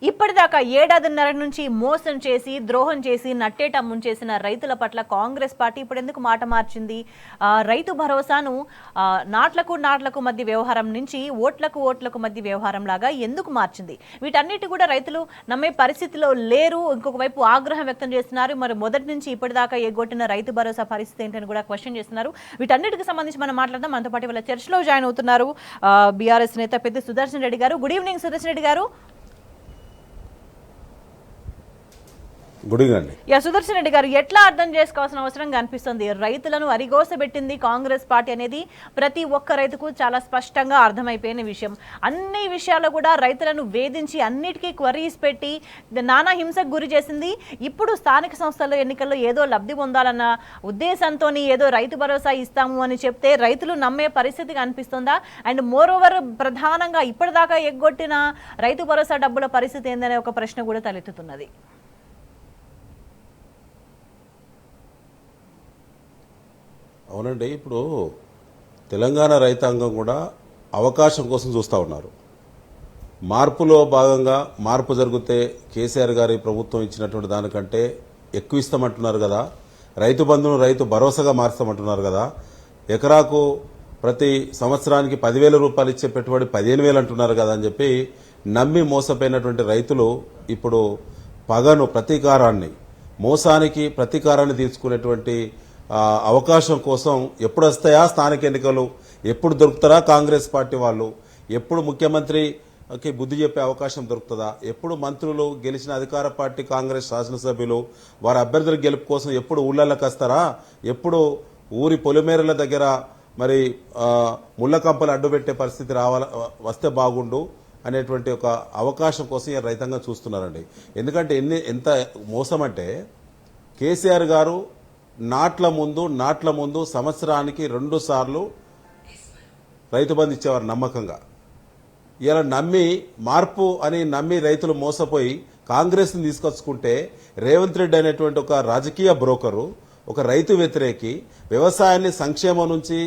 ఇప్పటిదాకా ఏడాదిన్నర నుంచి మోసం చేసి ద్రోహం చేసి నట్టేట ముంచేసిన రైతుల పట్ల కాంగ్రెస్ పార్టీ ఇప్పుడు ఎందుకు మాట మార్చింది? రైతు భరోసాను నాట్లకు మధ్య వ్యవహారం నుంచి ఓట్లకు మధ్య వ్యవహారం లాగా ఎందుకు మార్చింది? వీటన్నిటి కూడా రైతులు నమ్మే పరిస్థితిలో లేరు. ఇంకొక వైపు ఆగ్రహం వ్యక్తం చేస్తున్నారు. మరి మొదటి నుంచి ఇప్పటిదాకా ఎగ్గొట్టిన రైతు భరోసా పరిస్థితి ఏంటని కూడా క్వశ్చన్ చేస్తున్నారు. వీటన్నిటికి సంబంధించి మనం మాట్లాడదాం. మనతో పాటు వాళ్ళ చర్చలో జాయిన్ అవుతున్నారు బీఆర్ఎస్ నేత పెద్ద సుదర్శన్ రెడ్డి గారు. గుడ్ ఈవినింగ్ సుదర్శన్ రెడ్డి గారు. సుదర్శన్ రెడ్డి గారు, ఎట్లా అర్థం చేసుకోవాల్సిన అవసరం కనిపిస్తుంది? రైతులను అరిగోసబెట్టింది కాంగ్రెస్ పార్టీ అనేది ప్రతి ఒక్క రైతుకు చాలా స్పష్టంగా అర్థమైపోయిన విషయం. అన్ని విషయాల్లో కూడా రైతులను వేధించి అన్నిటికీ క్వరీస్ పెట్టి నానా హింసకు గురి చేసింది. ఇప్పుడు స్థానిక సంస్థల ఎన్నికల్లో ఏదో లబ్ధి పొందాలన్న ఉద్దేశంతో ఏదో రైతు భరోసా ఇస్తాము అని చెప్తే రైతులు నమ్మే పరిస్థితి కనిపిస్తుందా? అండ్ మోర్ ఓవర్ ప్రధానంగా ఇప్పటిదాకా ఎగ్గొట్టిన రైతు భరోసా డబ్బుల పరిస్థితి ఏందనే ఒక ప్రశ్న కూడా తలెత్తుతున్నది. అవునండి, ఇప్పుడు తెలంగాణ రైతాంగం కూడా అవకాశం కోసం చూస్తూ ఉన్నారు. మార్పులో భాగంగా మార్పు జరిగితే కేసీఆర్ గారి ప్రభుత్వం ఇచ్చినటువంటి దానికంటే ఎక్కువ ఇస్తామంటున్నారు కదా, రైతు బంధును రైతు భరోసాగా మార్స్తామంటున్నారు కదా, ఎకరాకు ప్రతి సంవత్సరానికి 10,000 రూపాయలు ఇచ్చే పెట్టుబడి 15,000 అంటున్నారు కదా అని చెప్పి నమ్మి మోసపోయినటువంటి రైతులు ఇప్పుడు పగను ప్రతీకారాన్ని మోసానికి ప్రతీకారాన్ని తీర్చుకునేటువంటి అవకాశం కోసం ఎప్పుడు వస్తాయా స్థానిక ఎన్నికలు, ఎప్పుడు దొరుకుతారా కాంగ్రెస్ పార్టీ వాళ్ళు, ఎప్పుడు ముఖ్యమంత్రికి బుద్ధి చెప్పే అవకాశం దొరుకుతుందా, ఎప్పుడు మంత్రులు గెలిచిన అధికార పార్టీ కాంగ్రెస్ శాసనసభ్యులు వారి అభ్యర్థుల గెలుపు కోసం ఎప్పుడు ఊళ్ళకి వస్తారా, ఎప్పుడు ఊరి పొలిమేరల దగ్గర మరి ముళ్ళ కంపలు అడ్డుపెట్టే పరిస్థితి వస్తే బాగుండు అనేటువంటి ఒక అవకాశం కోసం రైతాంగం చూస్తున్నారండి. ఎందుకంటే ఎంత మోసం అంటే కేసీఆర్ గారు నాట్ల ముందు సంవత్సరానికి 2 సార్లు రైతు బంధు ఇచ్చేవారు నమ్మకంగా. ఇలా మార్పు అని నమ్మి రైతులు మోసపోయి కాంగ్రెస్ని తీసుకొచ్చుకుంటే రేవంత్ రెడ్డి అనేటువంటి ఒక రాజకీయ బ్రోకరు, ఒక రైతు వ్యతిరేకి, వ్యవసాయాన్ని సంక్షేమం నుంచి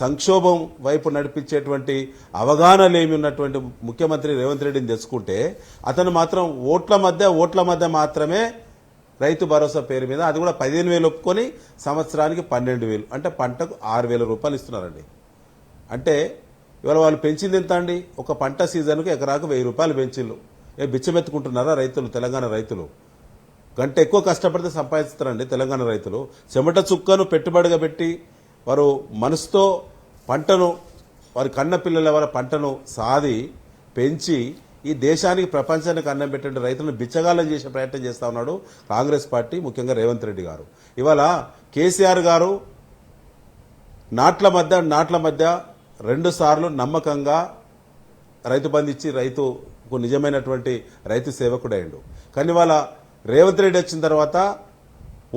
సంక్షోభం వైపు నడిపించేటువంటి అవగాహన లేమి ఉన్నటువంటి ముఖ్యమంత్రి రేవంత్ రెడ్డిని తెచ్చుకుంటే అతను మాత్రం ఓట్ల మధ్య మాత్రమే రైతు భరోసా పేరు మీద అది కూడా 15,000 ఒప్పుకొని సంవత్సరానికి 12,000 అంటే పంటకు 6,000 రూపాయలు ఇస్తున్నారండి. అంటే ఇవాళ వాళ్ళు పెంచింది ఎంత అండి? ఒక పంట సీజన్కు ఎకరాకు 1,000 రూపాయలు పెంచిళ్ళు. బిచ్చమెత్తుకుంటున్నారా రైతులు? తెలంగాణ రైతులు గంట ఎక్కువ కష్టపడితే సంపాదిస్తారండి తెలంగాణ రైతులు. చెమట చుక్కను పెట్టుబడిగా పెట్టి వారు మనసుతో పంటను వారి కన్న పిల్లల వారి పంటను సాది పెంచి ఈ దేశానికి ప్రపంచానికి అన్నం పెట్టే రైతులను బిచ్చగాళ్ళం చేసే ప్రయత్నం చేస్తా ఉన్నాడు కాంగ్రెస్ పార్టీ, ముఖ్యంగా రేవంత్ రెడ్డి గారు. ఇవాళ కేసీఆర్ గారు నాట్ల మధ్య 2 సార్లు నమ్మకంగా రైతు బంధు ఇచ్చి రైతుకు నిజమైనటువంటి రైతు సేవకుడైండు. కానీ ఇవాళ రేవంత్ రెడ్డి వచ్చిన తర్వాత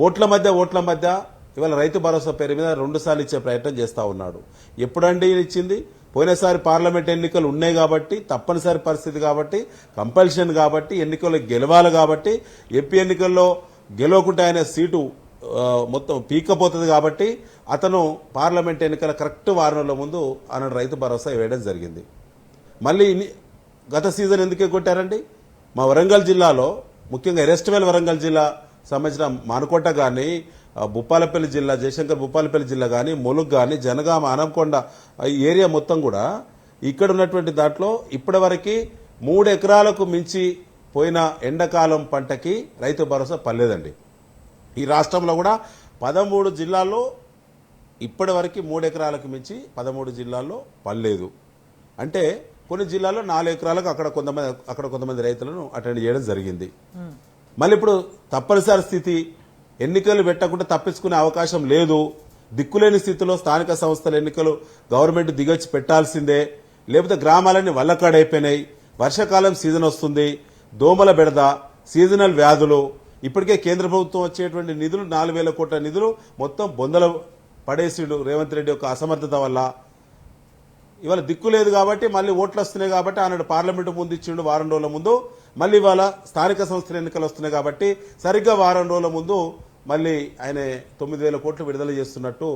ఓట్ల మధ్య ఇవాళ రైతు భరోసా పేరు మీద 2 సార్లు ఇచ్చే ప్రయత్నం చేస్తా ఉన్నాడు. ఎప్పుడండి ఇచ్చింది? పోయినసారి పార్లమెంట్ ఎన్నికలు ఉన్నాయి కాబట్టి, తప్పనిసరి పరిస్థితి కాబట్టి, కంపల్షన్ కాబట్టి, ఎన్నికల్లో గెలవాలి కాబట్టి, ఎంపీ ఎన్నికల్లో గెలవకుంటే ఆయన సీటు మొత్తం పీక్కపోతుంది కాబట్టి అతను పార్లమెంట్ ఎన్నికల కరెక్ట్ 6 నెలల ముందు ఆయన రైతు భరోసా వేయడం జరిగింది. మళ్ళీ గత సీజన్ ఎందుకు కొట్టారండి? మా వరంగల్ జిల్లాలో ముఖ్యంగా ఎరెస్ట్వేల్ వరంగల్ జిల్లా సంబంధించిన మానుకోట కానీ, భూపాలపల్లి జిల్లా జయశంకర్ భూపాలపల్లి జిల్లా కానీ, ములుగు కానీ, జనగామ, అనంకొండ ఈ ఏరియా మొత్తం కూడా ఇక్కడ ఉన్నటువంటి దాంట్లో ఇప్పటివరకు 3 ఎకరాలకు మించి పోయిన ఎండాకాలం పంటకి రైతు భరోసా పడలేదండి. ఈ రాష్ట్రంలో కూడా 13 జిల్లాల్లో ఇప్పటివరకు 3 ఎకరాలకు మించి 13 జిల్లాల్లో పడలేదు. అంటే కొన్ని జిల్లాల్లో 4 ఎకరాలకు అక్కడ కొంతమంది రైతులను అటెండ్ చేయడం జరిగింది. మళ్ళీ ఇప్పుడు తప్పనిసరి స్థితి, ఎన్నికలు పెట్టకుండా తప్పించుకునే అవకాశం లేదు. దిక్కులేని స్థితిలో స్థానిక సంస్థల ఎన్నికలు గవర్నమెంట్ దిగొచ్చి పెట్టాల్సిందే, లేకపోతే గ్రామాలన్నీ వల్లకాడైపోయినాయి. వర్షాకాలం సీజన్ వస్తుంది, దోమల బెడద, సీజనల్ వ్యాధులు, ఇప్పటికే కేంద్ర ప్రభుత్వం వచ్చేటువంటి నిధులు 4,000 కోట్ల నిధులు మొత్తం బొందలు పడేసిండు రేవంత్ రెడ్డి యొక్క అసమర్థత వల్ల. ఇవాళ దిక్కు లేదు కాబట్టి మళ్ళీ ఓట్లు వస్తున్నాయి కాబట్టి ఆనాడు పార్లమెంటు ముందు ఇచ్చిండు 1 వారం రోజుల ముందు. మళ్ళీ ఇవాళ స్థానిక సంస్థల ఎన్నికలు వస్తున్నాయి కాబట్టి సరిగ్గా 1 వారం రోజుల ముందు మళ్ళీ ఆయన 9,000 కోట్లు విడుదల చేస్తున్నట్టు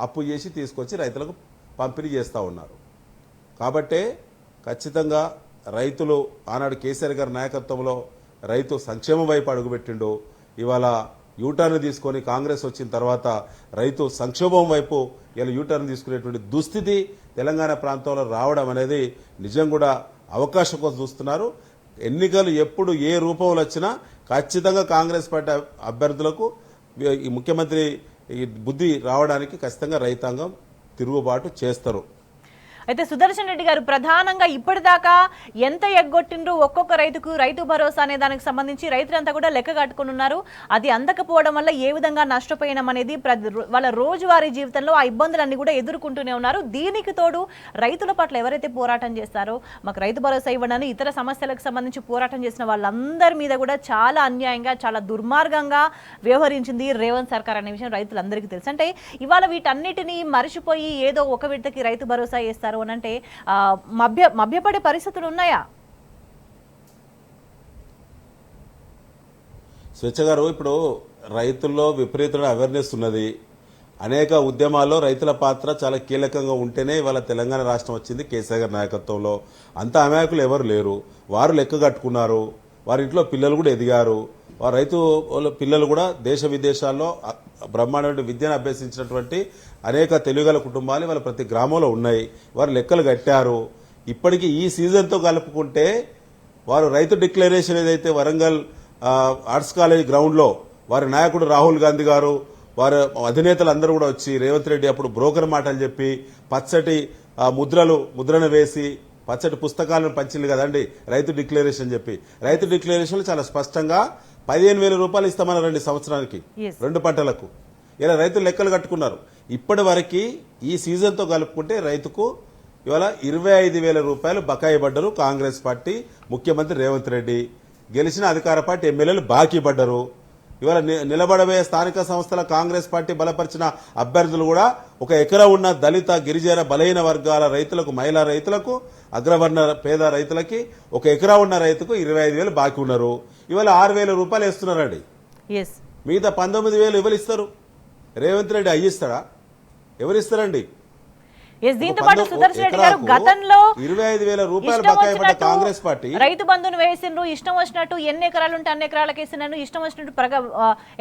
అప్పు చేసి తీసుకొచ్చి రైతులకు పంపిణీ చేస్తూ ఉన్నారు. కాబట్టే ఖచ్చితంగా రైతులు ఆనాడు కేసీఆర్ గారి నాయకత్వంలో రైతు సంక్షేమం వైపు అడుగుపెట్టిండు. ఇవాళ యూటర్న్ తీసుకొని కాంగ్రెస్ వచ్చిన తర్వాత రైతు సంక్షోభం వైపు ఇలా యూటర్న్ తీసుకునేటువంటి దుస్థితి తెలంగాణ ప్రాంతంలో రావడం అనేది నిజం కూడా అవకాశం కోసం చూస్తున్నారు. ఎన్నికలు ఎప్పుడు ఏ రూపంలో వచ్చినా ఖచ్చితంగా కాంగ్రెస్ పార్టీ అభ్యర్థులకు ఈ ముఖ్యమంత్రి ఈ బుద్ధి రావడానికి ఖచ్చితంగా రైతాంగం తిరుగుబాటు చేస్తారు. అయితే సుదర్శన్ రెడ్డి గారు ప్రధానంగా ఇప్పటిదాకా ఎంత ఎగ్గొట్టిండ్రు ఒక్కొక్క రైతుకు రైతు భరోసా అనే దానికి సంబంధించి రైతులంతా కూడా లెక్క కట్టుకుని ఉన్నారు. అది అందకపోవడం వల్ల ఏ విధంగా నష్టపోయినాం అనేది వాళ్ళ రోజువారీ జీవితంలో ఆ ఇబ్బందులన్నీ కూడా ఎదుర్కొంటూనే ఉన్నారు. దీనికి తోడు రైతుల పట్ల ఎవరైతే పోరాటం చేస్తారో మాకు రైతు భరోసా ఇవ్వడానికి ఇతర సమస్యలకు సంబంధించి పోరాటం చేసిన వాళ్ళందరి మీద కూడా చాలా అన్యాయంగా చాలా దుర్మార్గంగా వ్యవహరించింది రేవంత్ సర్కార్ అనే విషయం రైతులందరికీ తెలుసు. అంటే ఇవాళ వీటన్నిటినీ మరిచిపోయి ఏదో ఒక విడతకి రైతు భరోసా చేస్తారు అంటే మభ్యపడే పరిస్థితులు ఉన్నాయా? స్వేచ్ఛ గారు, ఇప్పుడు రైతుల్లో విపరీతమైన అవేర్నెస్ ఉన్నది. అనేక ఉద్యమాల్లో రైతుల పాత్ర చాలా కీలకంగా ఉంటేనే ఇవాళ తెలంగాణ రాష్ట్రం వచ్చింది కేసీఆర్ గారి నాయకత్వంలో. అంత అమాయకులు ఎవరు లేరు. వారు లెక్క కట్టుకున్నారు. వారి ఇంట్లో పిల్లలు కూడా ఎదిగారు. వారు రైతు పిల్లలు కూడా దేశ విదేశాల్లో బ్రహ్మాండమైన విద్యను అభ్యసించినటువంటి అనేక తెలుగుగల కుటుంబాలు వాళ్ళ ప్రతి గ్రామంలో ఉన్నాయి. వారు లెక్కలు కట్టారు. ఇప్పటికీ ఈ సీజన్తో కలుపుకుంటే వారు రైతు డిక్లరేషన్ ఏదైతే వరంగల్ ఆర్ట్స్ కాలేజ్ గ్రౌండ్లో వారి నాయకుడు రాహుల్ గాంధీ గారు వారి అధినేతలు అందరూ కూడా వచ్చి రేవంత్ రెడ్డి అప్పుడు బ్రోకర్ మాటలు చెప్పి పచ్చటి ముద్రను వేసి పచ్చటి పుస్తకాలను పంచింది కదండి రైతు డిక్లరేషన్ చెప్పి. రైతు డిక్లరేషన్ చాలా స్పష్టంగా 15,000 రూపాయలు ఇస్తామన్నారండి సంవత్సరానికి 2 పంటలకు. ఇలా రైతులు లెక్కలు కట్టుకున్నారు. ఇప్పటి వరకు ఈ సీజన్తో కలుపుకుంటే రైతుకు ఇవాళ 25,000 రూపాయలు బకాయి పడ్డరు కాంగ్రెస్ పార్టీ ముఖ్యమంత్రి రేవంత్ రెడ్డి. గెలిచిన అధికార పార్టీ ఎమ్మెల్యేలు బాకీ పడ్డరు. ఇవాళ నిలబడబోయే స్థానిక సంస్థల కాంగ్రెస్ పార్టీ బలపరిచిన అభ్యర్థులు కూడా ఒక ఎకరా ఉన్న దళిత గిరిజన బలహీన వర్గాల రైతులకు, మహిళా రైతులకు, అగ్రవర్ణ పేద రైతులకి ఒక ఎకరా ఉన్న రైతుకు 25,000 బాకీ ఉన్నారు. ఇవాళ 6,000 రూపాయలు ఇస్తున్నారండి. మిగతా 19,000 ఎవరు ఇస్తారు? రేవంత్ రెడ్డి అయ్యిస్తాడా? ఎవరిస్తారండి? దీంతో పాటు సుదర్శన్ రెడ్డి గారు గతంలో 25,000 రూపాయలు బకాయి పడ్డ కాంగ్రెస్ పార్టీ రైతు బంధును వేసిండ్రు, ఇష్టం వచ్చినట్టు ఎన్ని ఎకరాలు ఉంటే అన్ని ఎకరాలకు వేసినాను, ఇష్టం వచ్చినట్టు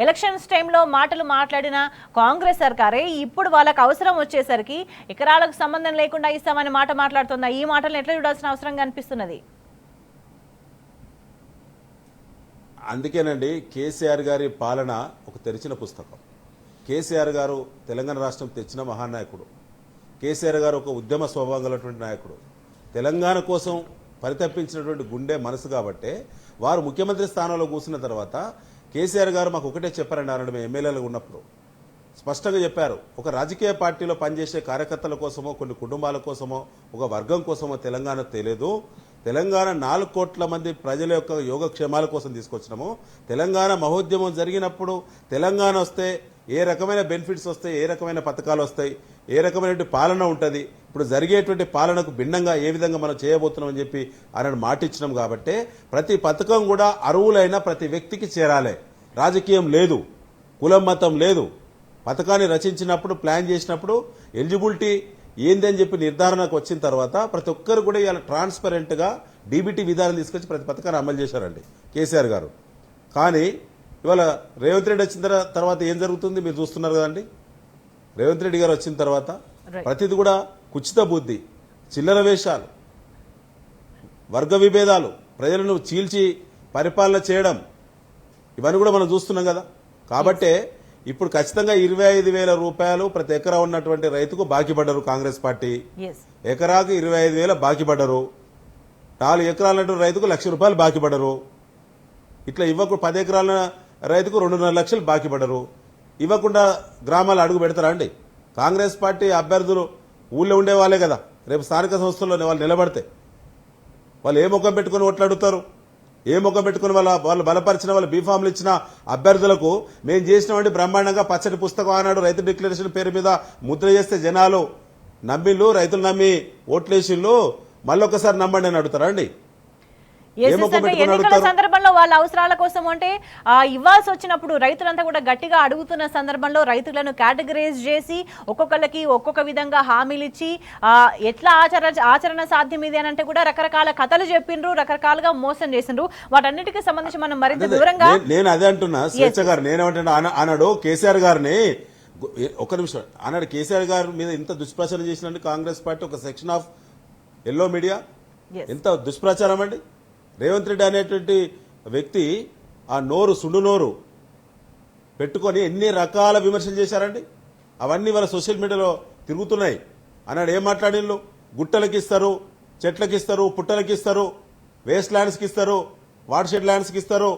ఎలక్షన్స్ టైంలో మాటలు మాట్లాడిన కాంగ్రెస్ సర్కారే ఇప్పుడు వాళ్ళకి అవసరం వచ్చేసరికి ఎకరాలకు సంబంధం లేకుండా ఇస్తామని మాట మాట్లాడుతుందా? ఈ మాటలను ఎట్లా చూడాల్సిన అవసరం కనిపిస్తున్నది? అందుకేనండి కేసీఆర్ గారి పాలన ఒక తెరిచిన పుస్తకం. కేసీఆర్ గారు తెలంగాణ రాష్ట్రం తెచ్చిన మహానాయకుడు. కేసీఆర్ గారు ఒక ఉద్యమ స్వభావం గలటువంటి నాయకుడు. తెలంగాణ కోసం పరితపించినటువంటి గుండె మనసు కాబట్టే వారు ముఖ్యమంత్రి స్థానంలో కూర్చున్న తర్వాత కేసీఆర్ గారు మాకు ఒకటే చెప్పారండి. ఆనాడు మేము ఎమ్మెల్యేలు ఉన్నప్పుడు స్పష్టంగా చెప్పారు, ఒక రాజకీయ పార్టీలో పనిచేసే కార్యకర్తల కోసమో కొన్ని కుటుంబాల కోసమో ఒక వర్గం కోసమో తెలంగాణ తెలియదు. తెలంగాణ 4 కోట్ల మంది ప్రజల యొక్క యోగక్షేమాల కోసం తీసుకొచ్చినాము. తెలంగాణ మహోద్యమం జరిగినప్పుడు తెలంగాణ వస్తే ఏ రకమైన బెనిఫిట్స్ వస్తాయి, ఏ రకమైన పథకాలు వస్తాయి, ఏ రకమైన పాలన ఉంటుంది, ఇప్పుడు జరిగేటువంటి పాలనకు భిన్నంగా ఏ విధంగా మనం చేయబోతున్నాం అని చెప్పి ఆయన మాట ఇచ్చినాం. కాబట్టి ప్రతి పథకం కూడా అర్హులైన ప్రతి వ్యక్తికి చేరాలి. రాజకీయం లేదు, కులం మతం లేదు. పథకాన్ని రచించినప్పుడు ప్లాన్ చేసినప్పుడు ఎలిజిబిలిటీ ఏందని చెప్పి నిర్ధారణకు వచ్చిన తర్వాత ప్రతి ఒక్కరు కూడా ఇలా ట్రాన్స్పరెంట్గా డీబీటీ విధానం తీసుకొచ్చి ప్రతి పథకాన్ని అమలు చేశారండి కేసీఆర్ గారు. కానీ ఇవాళ రేవంత్ రెడ్డి వచ్చిన తర్వాత ఏం జరుగుతుంది మీరు చూస్తున్నారు కదండి. రేవంత్ రెడ్డి గారు వచ్చిన తర్వాత ప్రతిది కూడా కుచిత బుద్ధి, చిల్లర వేషాలు, వర్గ విభేదాలు, ప్రజలను చీల్చి పరిపాలన చేయడం, ఇవన్నీ కూడా మనం చూస్తున్నాం కదా. కాబట్టే ఇప్పుడు ఖచ్చితంగా 25,000 రూపాయలు ప్రతి ఎకరా ఉన్నటువంటి రైతుకు బాకీ పడ్డరు కాంగ్రెస్ పార్టీ. ఎకరాకు 25,000 బాకీ పడ్డరు. 4 ఎకరాల రైతుకు 1,00,000 రూపాయలు బాకీ పడ్డరు. ఇట్లా 10 ఎకరాల రైతుకు 2.5 లక్షలు బాకీ పడ్డరు. ఇవ్వకుండా గ్రామాలు అడుగు పెడతారా అండి? కాంగ్రెస్ పార్టీ అభ్యర్థులు ఊళ్ళో ఉండే వాళ్ళే కదా. రేపు స్థానిక సంస్థల్లో వాళ్ళు నిలబడితే వాళ్ళు ఏ ముఖం పెట్టుకుని ఓట్లాడుతారు? ఏ ముఖం పెట్టుకుని వాళ్ళు బలపరిచిన వాళ్ళు బీఫామ్లు ఇచ్చిన అభ్యర్థులకు మేము చేసినామంటే బ్రహ్మాండంగా పచ్చటి పుస్తకం ఆనాడు రైతు డిక్లరేషన్ పేరు మీద ముద్ర చేస్తే జనాలు నమ్మిళ్ళు, రైతులు నమ్మి ఓట్లేసిళ్ళు, మళ్ళొకసారి నమ్మండి అని అడుగుతారా అండి? Yes, ఏ ముఖం అంటే పెట్టుకుని ఎన్నికల అడుగుతారు? సందర్భంలో వాళ్ళ అవసరాల కోసం అంటే ఇవ్వాల్సి వచ్చినప్పుడు రైతులంతా కూడా గట్టిగా అడుగుతున్న సందర్భంలో రైతులను కేటగరైజ్ చేసి ఒక్కొక్కరికి ఒక్కొక్క విధంగా హామీలు ఇచ్చి ఎట్లా ఆచరణ సాధ్యం ఇది అని అంటే కూడా రకరకాల కథలు చెప్పిండ్రు, రకరకాలుగా మోసం చేసిండ్రు. వాటన్నిటికీ సంబంధించి మనం మరింత వివరంగా నేను అదే అంటున్నా స్వేచ్ఛ గారు, నేనేమంటున్నా అన్నాడు కేసీఆర్ గారిని, ఒక్క నిమిషం అన్నాడు కేసీఆర్ గారి మీద ఇంత దుష్ప్రచారం చేసినందుకు కాంగ్రెస్ పార్టీ ఒక సెక్షన్ ఆఫ్ ఎల్లో మీడియా ఎంత దుష్ప్రచారం అండి. రేవంత్ రెడ్డి అనేటువంటి వ్యక్తి ఆ నోరు సుండు నోరు పెట్టుకొని ఎన్ని రకాల విమర్శలు చేశారండి. అవన్నీ వాళ్ళ సోషల్ మీడియాలో తిరుగుతున్నాయి. అన్నాడు ఏం మాట్లాడిళ్ళు, గుట్టలకి ఇస్తారు, చెట్లకి ఇస్తారు, పుట్టలకి ఇస్తారు, వేస్ట్ ల్యాండ్స్కి ఇస్తారు, వాటర్ షెడ్ ల్యాండ్స్కి ఇస్తారు,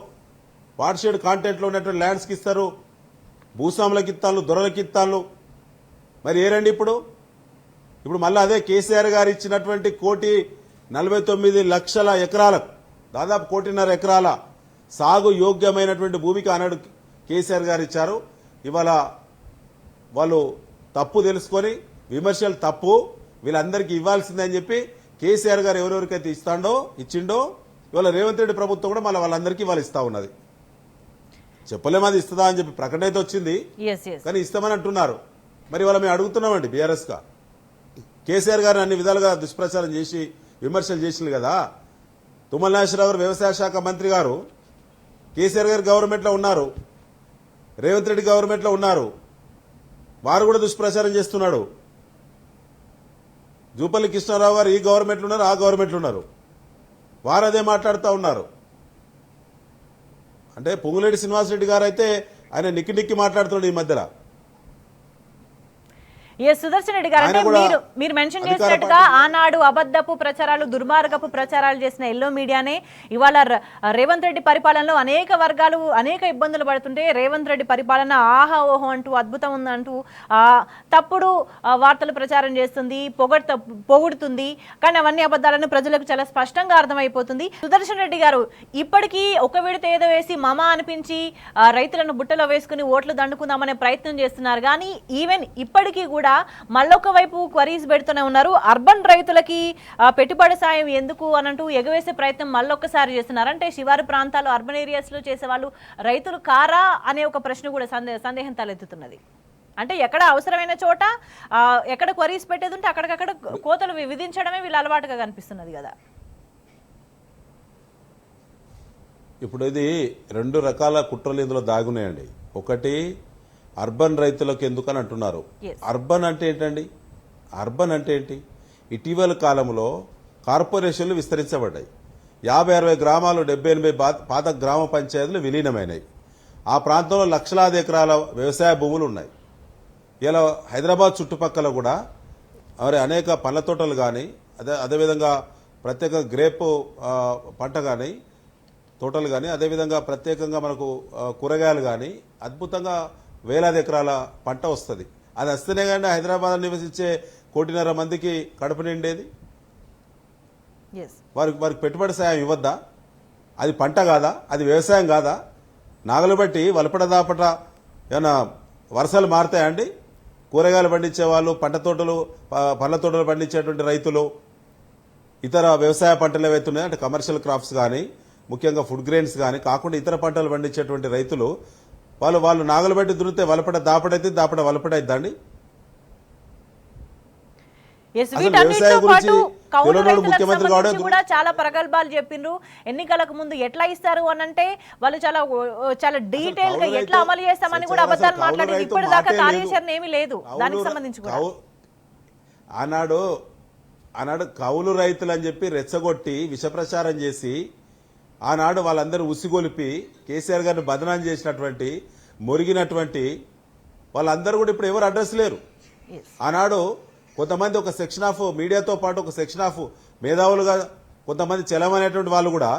వాటర్ షెడ్ కాంటెంట్లో ఉన్నటువంటి ల్యాండ్స్కి ఇస్తారు, భూస్వాములకి ఇస్తాను, దొరలకి ఇస్తాను. మరి ఏరండి ఇప్పుడు మళ్ళీ అదే కేసీఆర్ గారు ఇచ్చినటువంటి 1,49,00,000 ఎకరాలకు దాదాపు 1,50,00,000 ఎకరాల సాగు యోగ్యమైనటువంటి భూమికి ఆనాడు కేసీఆర్ గారు ఇచ్చారు. ఇవాళ వాళ్ళు తప్పు తెలుసుకొని విమర్శలు తప్పు, వీళ్ళందరికీ ఇవ్వాల్సిందే అని చెప్పి కేసీఆర్ గారు ఎవరెవరికైతే ఇచ్చిండో ఇవాళ రేవంత్ రెడ్డి ప్రభుత్వం కూడా మళ్ళీ వాళ్ళందరికీ వాళ్ళు ఇస్తా ఉన్నది. చెప్పలేము అది ఇస్తుందా అని చెప్పి ప్రకటన అయితే వచ్చింది, కానీ ఇస్తామని అంటున్నారు. మరి వాళ్ళ మేము అడుగుతున్నామండి బీఆర్ఎస్ గా, కేసీఆర్ గారు అన్ని విధాలుగా దుష్ప్రచారం చేసి విమర్శలు చేసింది కదా. తుమ్మల నాగేశ్వరరావు గారు వ్యవసాయ శాఖ మంత్రి గారు కేసీఆర్ గారు గవర్నమెంట్ లో ఉన్నారు, రేవంత్ రెడ్డి గవర్నమెంట్ లో ఉన్నారు, వారు కూడా దుష్ప్రచారం చేస్తున్నాడు. జూపల్లి కృష్ణారావు గారు ఈ గవర్నమెంట్ ఉన్నారు, ఆ గవర్నమెంట్ ఉన్నారు, వారు అదే మాట్లాడుతూ ఉన్నారు. అంటే పొంగులేటి శ్రీనివాసరెడ్డి గారు అయితే ఆయన నిక్కి మాట్లాడుతున్నాడు ఈ మధ్యలో. సుదర్శన్ రెడ్డి గారు అంటే మీరు మెన్షన్ చేసినట్టుగా ఆనాడు అబద్ధపు ప్రచారాలు, దుర్మార్గపు ప్రచారాలు చేసిన ఎల్లో మీడియానే ఇవాళ రేవంత్ రెడ్డి పరిపాలనలో అనేక వర్గాలు అనేక ఇబ్బందులు పడుతుంటే రేవంత్ రెడ్డి పరిపాలన ఆహా ఓహో అంటూ అద్భుతం ఉందంటూ తప్పుడు వార్తలు ప్రచారం చేస్తుంది, పొగుడుతుంది. కానీ అవన్నీ అబద్ధాలను ప్రజలకు చాలా స్పష్టంగా అర్థమైపోతుంది. సుదర్శన్ రెడ్డి గారు ఇప్పటికీ ఒక విడత ఏదో వేసి మమ అనిపించి రైతులను బుట్టలో వేసుకుని ఓట్లు దండుకుందామనే ప్రయత్నం చేస్తున్నారు. కానీ ఈవెన్ ఇప్పటికీ కూడా మళ్ళొక వైపు క్వరీస్ పెడుతూనే ఉన్నారు. అర్బన్ రైతులకి పెట్టుబడి సాయం ఎందుకు అనంటూ ఎగవేసే ప్రయత్నం మళ్ళొక్కసారి చేస్తున్నారు. అంటే శివారు ప్రాంతాలు అర్బన్ ఏరియాస్ లో చేసేవాళ్ళు రైతులు కారా అనే ఒక ప్రశ్న కూడా సందేహం తలెత్తుతున్నది. అంటే ఎక్కడ అవసరమైన చోట ఎక్కడ క్వరీస్ పెట్టేది ఉంటే అక్కడికక్కడ కోతలు విధించడమే వీళ్ళు అలవాటుగా కనిపిస్తున్నది కదా. ఇప్పుడు ఇది 2 రకాల కుట్రలు ఇందులో దాగున్నాయండి. ఒకటి అర్బన్ రైతులకు ఎందుకని అంటున్నారు. అర్బన్ అంటే ఏంటండి, అర్బన్ అంటే ఏంటి? ఇటీవల కాలంలో కార్పొరేషన్లు విస్తరించబడ్డాయి. 50-60 గ్రామాలు, 70-80 పాత గ్రామ పంచాయతీలు విలీనమైనాయి. ఆ ప్రాంతంలో లక్షలాది ఎకరాల వ్యవసాయ భూములు ఉన్నాయి. ఇలా హైదరాబాద్ చుట్టుపక్కల కూడా మరి అనేక పండ్ల తోటలు కానీ అదేవిధంగా ప్రత్యేక గ్రేప్ పంట కానీ తోటలు కానీ అదేవిధంగా ప్రత్యేకంగా మనకు కూరగాయలు కానీ అద్భుతంగా వేలాది ఎకరాల పంట వస్తుంది. అది వస్తేనే కానీ హైదరాబాద్ నివసించే 1.5 మందికి కడుపు నిండేది. వారికి పెట్టుబడి సాయం ఇవ్వద్దా? అది పంట కాదా? అది వ్యవసాయం కాదా? నాగలు బట్టి వలపట దాపట ఏమైనా వర్షాలు మారుతాయండి? కూరగాయలు పండించే వాళ్ళు, పండ్ల తోటలు పండించేటువంటి రైతులు, ఇతర వ్యవసాయ పంటలు ఏవైతున్నాయి అంటే కమర్షియల్ క్రాప్స్ కానీ ముఖ్యంగా ఫుడ్ గ్రెయిన్స్ కానీ కాకుండా ఇతర పంటలు పండించేటువంటి రైతులు వాళ్ళు నాగలు బట్టి దురితే వలపట దాపడైతే దాపడ వలపడైద్దండి. ముఖ్యమంత్రి కూడా చాలా ప్రగల్భాలు చెప్పిండ్రు. ఎన్నికలకు ముందు ఎట్లా ఇస్తారు అనంటే వాళ్ళు చాలా డీటెయిల్ గా ఎట్లా అమలు చేస్తామని కూడా అబద్ధాలు మాట్లాడారు. ఇప్పటిదాకా కార్యాచరణ ఏమీ లేదు దానికి సంబంధించి కూడా. ఆనాడు కౌలు రైతులు అని చెప్పి రెచ్చగొట్టి విషప్రచారం చేసి ఆనాడు వాళ్ళందరూ ఉసిగొలిపి కేసీఆర్ గారిని బదనాం చేసినటువంటి మురిగినటువంటి వాళ్ళందరూ కూడా ఇప్పుడు ఎవరు అడ్రస్ లేరు. ఆనాడు కొంతమంది ఒక సెక్షన్ ఆఫ్ మీడియాతో పాటు ఒక సెక్షన్ ఆఫ్ మేధావులుగా కొంతమంది చెలమనేటువంటి వాళ్ళు కూడా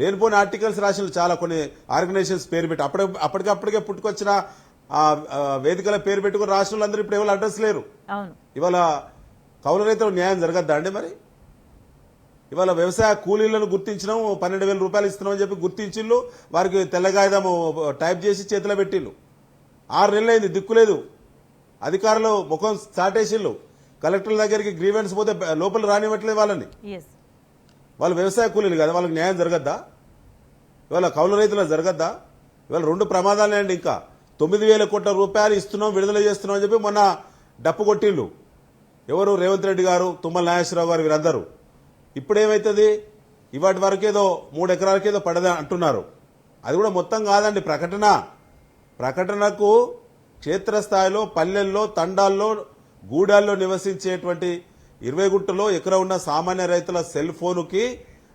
లేనిపోయిన ఆర్టికల్స్ రాసిన చాలా కొన్ని ఆర్గనైజేషన్స్ పేరు పెట్టి అప్పటికప్పటికే పుట్టుకొచ్చిన వేదికల పేరు పెట్టుకుని రాసిన వాళ్ళందరూ ఇప్పుడు ఎవరు అడ్రస్ లేరు. ఇవాళ కౌలు రైతులకు న్యాయం జరగద్దా అండి? మరి ఇవాళ వ్యవసాయ కూలీలను గుర్తించడం 12,000 రూపాయలు ఇస్తున్నామని చెప్పి గుర్తించిళ్ళు, వారికి తెల్లగాయిదం టైప్ చేసి చేతిలో పెట్టిళ్ళు. 6 నెలలైంది, దిక్కులేదు. అధికారులు ముఖం చాటేసిళ్ళు. కలెక్టర్ల దగ్గరికి గ్రీవెన్స్ పోతే లోపల రానివ్వట్లేదు వాళ్ళని. వాళ్ళు వ్యవసాయ కూలీలు కదా, వాళ్ళకి న్యాయం జరగద్దా? ఇవాళ కౌలు రైతులకు జరగద్దా? ఇవాళ రెండు ప్రమాదాలండి. ఇంకా 9,000 కోట్ల రూపాయలు ఇస్తున్నాం, విడుదల చేస్తున్నాం అని చెప్పి మొన్న డప్పు కొట్టిండ్రు ఎవరు? రేవంత్ రెడ్డి గారు, తుమ్మల నాగేశ్వరరావు గారు, వీరందరూ. ఇప్పుడేమైతుంది? ఇవాటి వరకేదో 3 ఎకరాలకేదో పడదా అంటున్నారు. అది కూడా మొత్తం కాదండి, ప్రకటనకు క్షేత్రస్థాయిలో పల్లెల్లో, తండాల్లో, గూడాల్లో నివసించేటువంటి 20 గుంటలో ఎకరా ఉన్న సామాన్య రైతుల సెల్ ఫోనుకి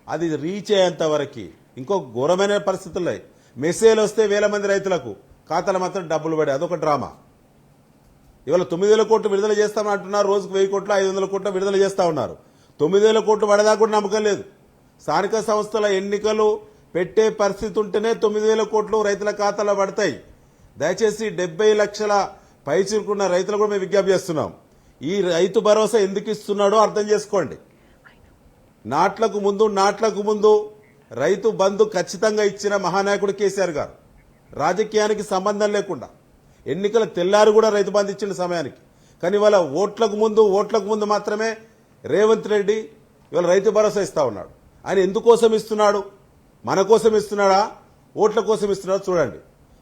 అది రీచ్ అయ్యేంత వరకు ఇంకో ఘోరమైన పరిస్థితుల్లో మెసేజ్ వస్తే 1000 మంది రైతులకు ఖాతాల మాత్రం డబ్బులు పడే అదొక డ్రామా. ఇవాళ 9,000 కోట్లు విడుదల చేస్తామని అంటున్నారు. రోజుకు 1000 కోట్లు 500 కోట్లు విడుదల చేస్తా ఉన్నారు. 9,000 కోట్లు పడేదాకా కూడా నమ్మకం లేదు. స్థానిక సంస్థల ఎన్నికలు పెట్టే పరిస్థితి ఉంటేనే 9,000 కోట్లు రైతుల ఖాతాలో పడతాయి. దయచేసి 70 లక్షల పైచిరుకున్న రైతులు కూడా మేము విజ్ఞప్తి చేస్తున్నాం. ఈ రైతు భరోసా ఎందుకు ఇస్తున్నాడో అర్థం చేసుకోండి. నాట్లకు ముందు రైతు బంధు ఖచ్చితంగా ఇచ్చిన మహానాయకుడు కేసీఆర్ గారు, రాజకీయానికి సంబంధం లేకుండా ఎన్నికల తెల్లారు కూడా రైతు బంధు ఇచ్చిన సమయానికి. కానీ ఇవాళ ఓట్లకు ముందు మాత్రమే రేవంత్ రెడ్డి ఇవాళ రైతు భరోసా ఇస్తా ఉన్నాడు. ఆయన ఎందుకోసం ఇస్తున్నాడు? మన కోసం ఇస్తున్నాడా, ఓట్ల కోసం ఇస్తున్నాడా చూడండి.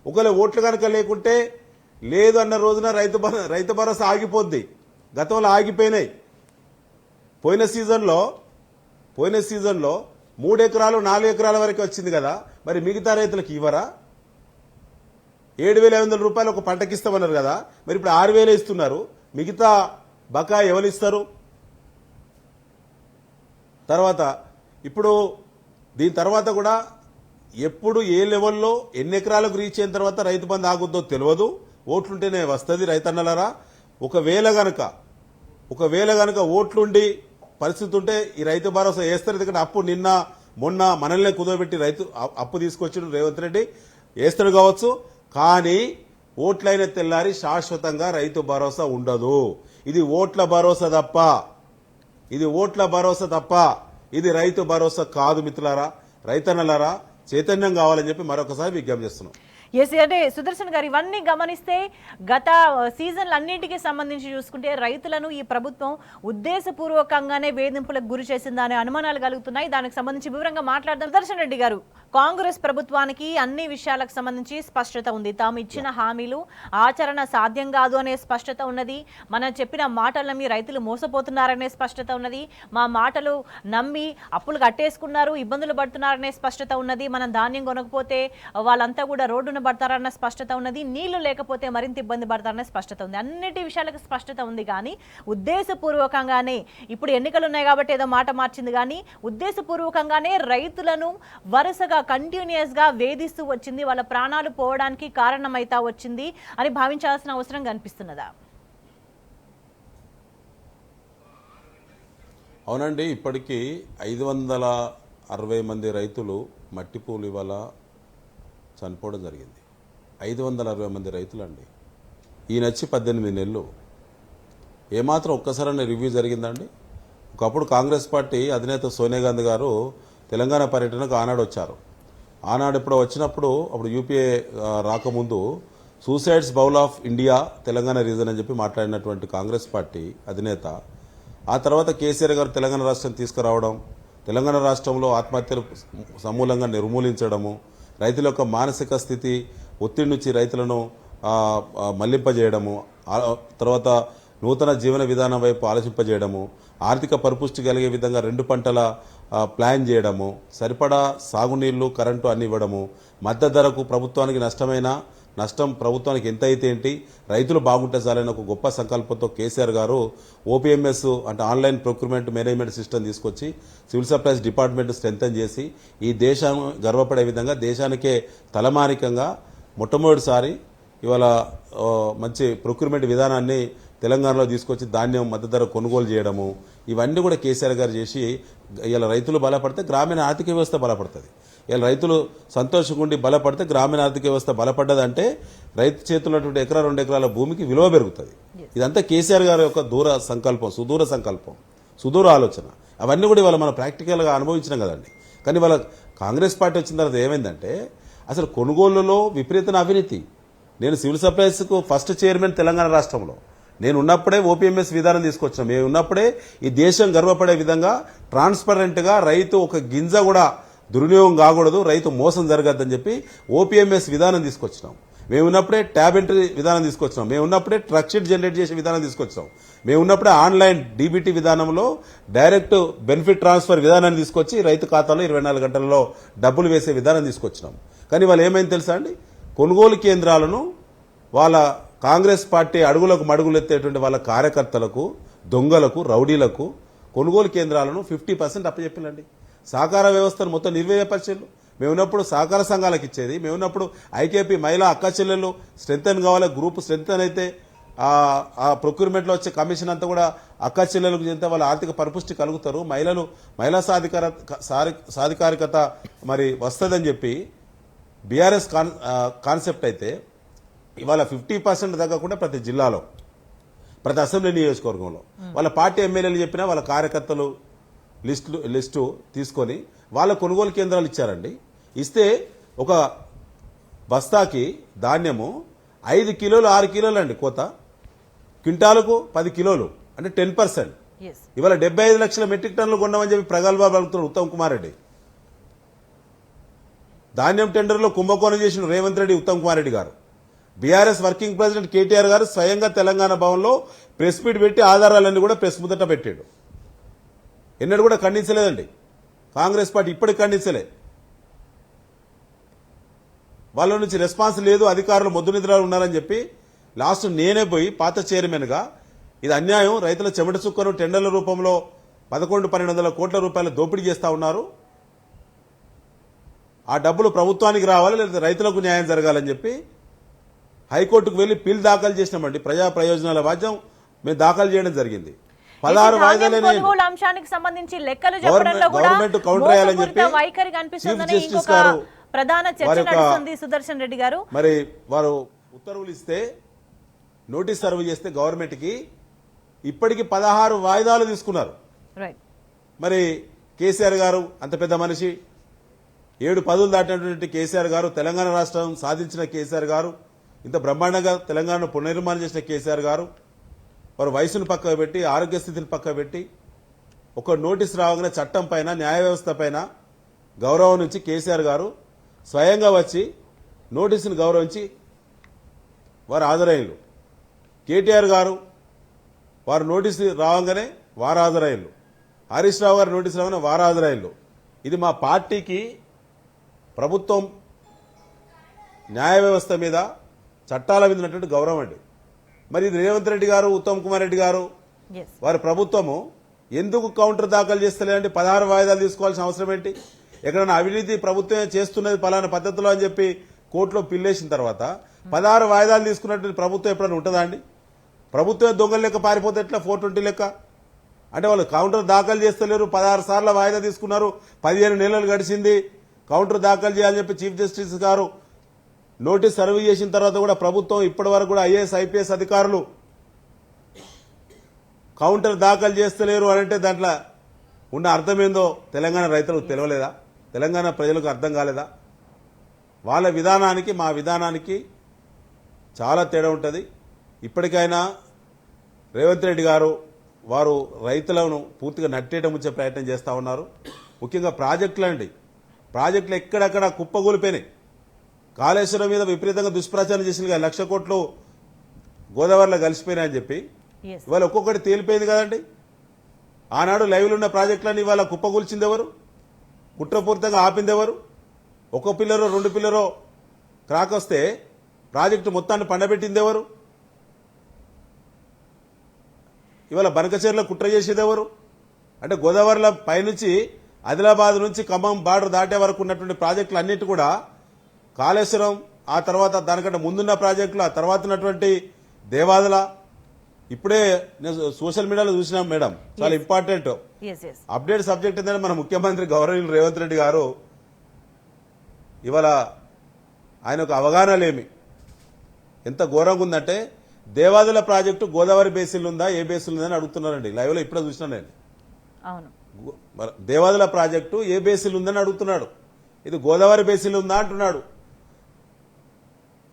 ఒకవేళ ఓట్లు కనుక లేకుంటే లేదు అన్న రోజున రైతు భరోసా ఆగిపోద్ది. గతంలో ఆగిపోయినాయి. పోయిన సీజన్లో 3 ఎకరాలు 4 ఎకరాల వరకు వచ్చింది కదా, మరి మిగతా రైతులకు ఇవ్వరా? 7,500 రూపాయలు ఒక పంటకి ఇస్తామన్నారు కదా, మరి ఇప్పుడు 6,000 ఇస్తున్నారు. మిగతా బకాయి ఎవరు ఇస్తారు? తర్వాత ఇప్పుడు దీని తర్వాత కూడా ఎప్పుడు ఏ లెవెల్లో ఎన్ని ఎకరాలకు రీచ్ అయిన తర్వాత రైతు బంధు ఆగుద్దో తెలియదు. ఓట్లుంటేనే వస్తుంది రైతన్నలరా. ఒకవేళ గనక ఓట్లుండి పరిస్థితి ఉంటే ఈ రైతు భరోసా వేస్తారు. ఎందుకంటే అప్పు మొన్న మనల్నే కుదవబెట్టి రైతు అప్పు తీసుకొచ్చిన రేవంత్ రెడ్డి వేస్తాడు కావచ్చు. కానీ ఓట్లైన తెల్లారి శాశ్వతంగా రైతు భరోసా ఉండదు. ఇది ఓట్ల భరోసా తప్ప ఇది రైతు భరోసా కాదు. మిత్రులారా, రైతన్నలారా, చైతన్యం కావాలని చెప్పి మరొకసారి విజ్ఞప్తి చేస్తున్నాం. ఎస్, అంటే సుదర్శన్ గారు ఇవన్నీ గమనిస్తే గత సీజన్లన్నింటికి సంబంధించి చూసుకుంటే రైతులను ఈ ప్రభుత్వం ఉద్దేశపూర్వకంగానే వేధింపులకు గురి చేసిందనే అనుమానాలు కలుగుతున్నాయి. దానికి సంబంధించి వివరంగా మాట్లాడదాం. సుదర్శన్ రెడ్డి గారు, కాంగ్రెస్ ప్రభుత్వానికి అన్ని విషయాలకు సంబంధించి స్పష్టత ఉంది. తాము ఇచ్చిన హామీలు ఆచరణ సాధ్యం కాదు అనే స్పష్టత ఉన్నది. మనం చెప్పిన మాటలను మీ రైతులు మోసపోతున్నారనే స్పష్టత ఉన్నది. మా మాటలు నమ్మి అప్పులు కట్టేసుకున్నారు, ఇబ్బందులు పడుతున్నారనే స్పష్టత ఉన్నది. మనం ధాన్యం కొనకపోతే వాళ్ళంతా కూడా రోడ్డున పడతారన్న స్పష్టత ఉన్నది. నీళ్లు లేకపోతే మరింత ఇబ్బంది పడతారన్న స్పష్టత ఉంది. అన్నిటి విషయాలకు స్పష్టత ఉంది. కానీ ఉద్దేశపూర్వకంగానే ఇప్పుడు ఎన్నికలు ఉన్నాయి కాబట్టి ఏదో మాట మార్చింది. కానీ ఉద్దేశపూర్వకంగానే రైతులను వరుసగా కంటిన్యూస్ గా వేధిస్తూ వచ్చింది. వాళ్ళ ప్రాణాలు పోవడానికి కారణమైతా వచ్చింది అని భావించాల్సిన అవసరం కనిపిస్తున్నదా? అవునండి, ఇప్పటికీ 560 మంది రైతులు మట్టిపూలు ఇవాళ చనిపోవడం జరిగింది. 560 మంది రైతులండి. ఈయనొచ్చి 18 నెలలు. ఏమాత్రం ఒక్కసారైనా రివ్యూ జరిగిందండి? ఒకప్పుడు కాంగ్రెస్ పార్టీ అధినేత సోనియా గాంధీ గారు తెలంగాణ పర్యటనకు ఆనాడు వచ్చారు. ఆనాడు ఇప్పుడు వచ్చినప్పుడు అప్పుడు యూపీఏ రాకముందు suicides bowl of India Telangana reason అని చెప్పి మాట్లాడినటువంటి కాంగ్రెస్ పార్టీ అధినేత ఆ తర్వాత కేసీఆర్ గారు తెలంగాణ రాష్ట్రం తీసుకురావడం, తెలంగాణ రాష్ట్రంలో ఆత్మహత్యలు సమూలంగా నిర్మూలించడము, రైతుల యొక్క మానసిక స్థితి ఒత్తిడి నుంచి రైతులను మళ్లింపజేయడము, తర్వాత నూతన జీవన విధానం వైపు ఆలోచింపజేయడము, ఆర్థిక పరిపుష్టి కలిగే విధంగా 2 పంటల ప్లాన్ చేయడము, సరిపడా సాగునీళ్లు, కరెంటు అన్ని ఇవ్వడము, మద్దతు ధరకు ప్రభుత్వానికి నష్టం ప్రభుత్వానికి ఎంత అయితే ఏంటి, రైతులు బాగుంటే చాలని ఒక గొప్ప సంకల్పంతో కేసీఆర్ గారు ఓపీఎంఎస్ అంటే ఆన్లైన్ ప్రొక్యూర్మెంట్ మేనేజ్మెంట్ సిస్టమ్ తీసుకొచ్చి సివిల్ సప్లైస్ డిపార్ట్మెంట్ స్ట్రెంథన్ చేసి ఈ దేశం గర్వపడే విధంగా దేశానికే తలమానికంగా మొట్టమొదటిసారి ఇవాళ మంచి ప్రొక్యూర్మెంట్ విధానాన్ని తెలంగాణలో తీసుకొచ్చి ధాన్యం మద్దతు ధర కొనుగోలు చేయడము, ఇవన్నీ కూడా కేసీఆర్ గారు చేసి ఇలా రైతులు బలపడితే గ్రామీణ ఆర్థిక వ్యవస్థ బలపడుతుంది. ఇలా రైతులు సంతోషంగా ఉండి బలపడితే గ్రామీణ ఆర్థిక వ్యవస్థ బలపడ్డదంటే రైతు చేతుల్లో 2 ఎకరా 2 ఎకరాల భూమికి విలువ పెరుగుతుంది. ఇదంతా కేసీఆర్ గారి యొక్క సుదూర సంకల్పం, సుదూర ఆలోచన. అవన్నీ కూడా ఇవాళ మనం ప్రాక్టికల్గా అనుభవించినాం కదండి. కానీ ఇవాళ కాంగ్రెస్ పార్టీ వచ్చిన తర్వాత ఏమైందంటే అసలు కొనుగోళ్లలో విపరీతమైన అవినీతి. నేను సివిల్ సప్లైస్కు ఫస్ట్ చైర్మన్ తెలంగాణ రాష్ట్రంలో, నేను ఉన్నప్పుడే ఓపీఎంఎస్ విధానం తీసుకొచ్చాం. మేము ఉన్నప్పుడే ఈ దేశం గర్వపడే విధంగా ట్రాన్స్పరెంట్గా రైతు ఒక గింజ కూడా దుర్వినియోగం కాకూడదు, రైతు మోసం జరగద్దని చెప్పి ఓపీఎంఎస్ విధానం తీసుకొచ్చినాం. మేము ఉన్నప్పుడే ట్యాబ్ ఎంట్రీ విధానం తీసుకొచ్చినాం. మేము ఉన్నప్పుడే ట్రక్ షీట్ జనరేట్ చేసే విధానం తీసుకొచ్చాం. మేము ఉన్నప్పుడే ఆన్లైన్ డీబీటీ విధానంలో డైరెక్ట్ బెనిఫిట్ ట్రాన్స్ఫర్ విధానాన్ని తీసుకొచ్చి రైతు ఖాతాలో 24 గంటల్లో డబ్బులు వేసే విధానం తీసుకొచ్చినాం. కానీ వాళ్ళు ఏమైంది తెలుసా అండి, కొనుగోలు కేంద్రాలను వాళ్ళ కాంగ్రెస్ పార్టీ అడుగులకు మడుగులు ఎత్తేటువంటి వాళ్ళ కార్యకర్తలకు, దొంగలకు, రౌడీలకు కొనుగోలు కేంద్రాలను 50% అప్పచెప్పినండి. సహకార వ్యవస్థను మొత్తం నిర్వీర్యపరిచారు. మేము ఉన్నప్పుడు సహకార సంఘాలకు ఇచ్చేది, మేము ఉన్నప్పుడు ఐకేపీ మహిళా అక్క చెల్లెళ్ళు స్ట్రెంగ్తన్ కావాలి, గ్రూప్ స్ట్రెంగ్తన్ అయితే ఆ ప్రొక్యూర్మెంట్లో వచ్చే కమిషన్ అంతా కూడా అక్క చెల్లెలకు చెందితే వాళ్ళ ఆర్థిక పరిపుష్టి కలుగుతారు, మహిళా సాధికారికత మరి వస్తుందని చెప్పి బీఆర్ఎస్ కాన్సెప్ట్ అయితే ఇవాళ 50% తగ్గకుండా ప్రతి జిల్లాలో, ప్రతి అసెంబ్లీ నియోజకవర్గంలో వాళ్ళ పార్టీ ఎమ్మెల్యేలు చెప్పినా వాళ్ళ కార్యకర్తలు లిస్టు తీసుకొని వాళ్ళ కొనుగోలు కేంద్రాలు ఇచ్చారండి. ఇస్తే ఒక బస్తాకి ధాన్యము 5 కిలోలు 6 కిలోలు అండి కోత, క్వింటాలకు 10 కిలోలు అంటే 10%. ఇవాళ 75 లక్షల మెట్రిక్ టన్నులు కొన్నామని చెప్పి ప్రగల్భాలు పలుకుతున్నాడు ఉత్తమ్ కుమార్ రెడ్డి. ధాన్యం టెండర్లో కుంభకోణం చేసిన రేవంత్ రెడ్డి, ఉత్తమ్ కుమార్ రెడ్డి గారు. బీఆర్ఎస్ వర్కింగ్ ప్రెసిడెంట్ కేటీఆర్ గారు స్వయంగా తెలంగాణ భవన్లో ప్రెస్ మీట్ పెట్టి ఆధారాలన్నీ కూడా ప్రెస్ ముందట పెట్టాడు. ఎన్నడూ కూడా ఖండించలేదండి కాంగ్రెస్ పార్టీ, ఇప్పటికి ఖండించలే. వాళ్ళ నుంచి రెస్పాన్స్ లేదు, అధికారులు మొద్దు నిద్రలు ఉన్నారని చెప్పి లాస్ట్ నేనే పోయి పాత చైర్మన్గా ఇది అన్యాయం, రైతుల చెమట చుక్కను టెండర్ల రూపంలో 1100-1200 కోట్ల రూపాయల దోపిడీ చేస్తా ఉన్నారు, ఆ డబ్బులు ప్రభుత్వానికి రావాలి లేదా రైతులకు న్యాయం జరగాలని చెప్పి హైకోర్టుకు వెళ్లి పిల్ దాఖలు చేసినామండి. ప్రజా ప్రయోజనాల వాద్యం మేము దాఖలు చేయడం జరిగింది. 16 వాయిదాలనే అంశానికి సంబంధించి లెక్కలు చెప్పడంలో కూడా గవర్నమెంట్ కౌంటర్ చేయాలని చెప్పి వైఖరి కనిపిస్తుందని చీఫ్ జస్టిస్ ఇంకొక గారు ప్రధాన చర్చ నడుస్తుంది. సుదర్శన్ రెడ్డి గారు మరి వారు ఉత్తర్వులు ఇస్తే నోటీస్ సర్వ్ చేస్తే గవర్నమెంట్ కి ఇప్పటికి 16 వాయిదాలు తీసుకున్నారు. మరి కేసీఆర్ గారు అంత పెద్ద మనిషి, 7 పదులు దాటినటువంటి కేసీఆర్ గారు, తెలంగాణ రాష్ట్రం సాధించిన కేసీఆర్ గారు, ఇంత బ్రహ్మాండంగా తెలంగాణను పునర్నిర్మాణం చేసిన కేసీఆర్ గారు, వారు వయసును పక్కకు పెట్టి ఆరోగ్య స్థితిని పక్కకు పెట్టి ఒక నోటీస్ రావగానే చట్టం పైన, న్యాయ వ్యవస్థ పైన గౌరవం నుంచి కేసీఆర్ గారు స్వయంగా వచ్చి నోటీసును గౌరవించి వారు హాజరయ్యారు. కేటీఆర్ గారు వారు నోటీసు రావంగానే వారు హాజరయ్యారు. హరీష్ రావు గారు నోటీసు రాగానే వారు హాజరయ్యారు. ఇది మా పార్టీకి ప్రభుత్వం న్యాయ వ్యవస్థ మీద, చట్టాల మీద ఉన్నటువంటి గౌరవం అండి. మరి ఇది రేవంత్ రెడ్డి గారు, ఉత్తమ్ కుమార్ రెడ్డి గారు వారి ప్రభుత్వము ఎందుకు కౌంటర్ దాఖలు చేస్తలేదంటే 16 వాయిదాలు తీసుకోవాల్సిన అవసరం ఏంటి? ఎక్కడైనా అవినీతి ప్రభుత్వమే చేస్తున్నది పలానా పద్ధతిలో అని చెప్పి కోర్టులో పిల్లేసిన తర్వాత 16 వాయిదాలు తీసుకున్నటువంటి ప్రభుత్వం ఎప్పుడైనా ఉంటుందా అండి? ప్రభుత్వమే దొంగల లెక్క పారిపోతే ఎట్లా 420 లెక్క? అంటే వాళ్ళు కౌంటర్ దాఖలు చేస్తలేరు, 16 సార్లు వాయిదా తీసుకున్నారు, 15 నెలలు గడిచింది, కౌంటర్ దాఖలు చేయాలని చెప్పి చీఫ్ జస్టిస్ గారు నోటీస్ సర్వ్ చేసిన తర్వాత కూడా ప్రభుత్వం ఇప్పటి వరకు కూడా ఐఏఎస్ ఐపీఎస్ అధికారులు కౌంటర్ దాఖలు చేస్తలేరు అంటే దాంట్లో ఉన్న అర్థం ఏందో తెలంగాణ రైతులకు తెలియలేదా? తెలంగాణ ప్రజలకు అర్థం కాలేదా? వాళ్ళ విధానానికి మా విధానానికి చాలా తేడా ఉంటుంది. ఇప్పటికైనా రేవంత్ రెడ్డి గారు వారు రైతులను పూర్తిగా నట్టేట ముంచే ప్రయత్నం చేస్తూ ఉన్నారు. ముఖ్యంగా ప్రాజెక్టులు అండి, ప్రాజెక్టులు ఎక్కడెక్కడ కుప్పగూలిపోయినాయి. కాళేశ్వరం మీద విపరీతంగా దుష్ప్రచారం చేసిన 1,00,000 కోట్లు గోదావరిలో కలిసిపోయినాయని చెప్పి ఇవాళ ఒక్కొక్కటి తేలిపోయింది కదండి. ఆనాడు లైవ్లో ఉన్న ప్రాజెక్టులన్నీ ఇవాళ కుప్పగూల్చింది ఎవరు? కుట్రపూరితంగా ఆపింది ఎవరు? ఒక పిల్లరో 2 పిల్లరో క్రాక్ వస్తే ప్రాజెక్టు మొత్తాన్ని పండబెట్టింది ఎవరు? ఇవాళ బనకచెర్ల కుట్ర చేసేది ఎవరు? అంటే గోదావరిలో పైనుంచి ఆదిలాబాద్ నుంచి ఖమ్మం బార్డర్ దాటే వరకు ఉన్నటువంటి ప్రాజెక్టులు అన్నిటి కూడా కాళేశ్వరం, ఆ తర్వాత దానికంటే ముందున్న ప్రాజెక్టులు, ఆ తర్వాత ఉన్నటువంటి దేవాదుల, ఇప్పుడే నేను సోషల్ మీడియాలో చూసినాం మేడం, చాలా ఇంపార్టెంట్ అప్డేట్ సబ్జెక్ట్ ఏంటంటే మన ముఖ్యమంత్రి గౌరవనీయులు రేవంత్ రెడ్డి గారు ఇవాళ ఆయన ఒక అవగాహన లేమి ఎంత ఘోరంగా ఉందంటే, దేవాదుల ప్రాజెక్టు గోదావరి బేసిన్లు ఉందా, ఏ బేసిన్లు ఉందని అడుగుతున్నారండి. లైవ్ లో ఇప్పుడే చూసినా నేను. దేవాదుల ప్రాజెక్టు ఏ బేసిన్లు ఉందని అడుగుతున్నాడు. ఇది గోదావరి బేసిన్లు ఉందా అంటున్నాడు.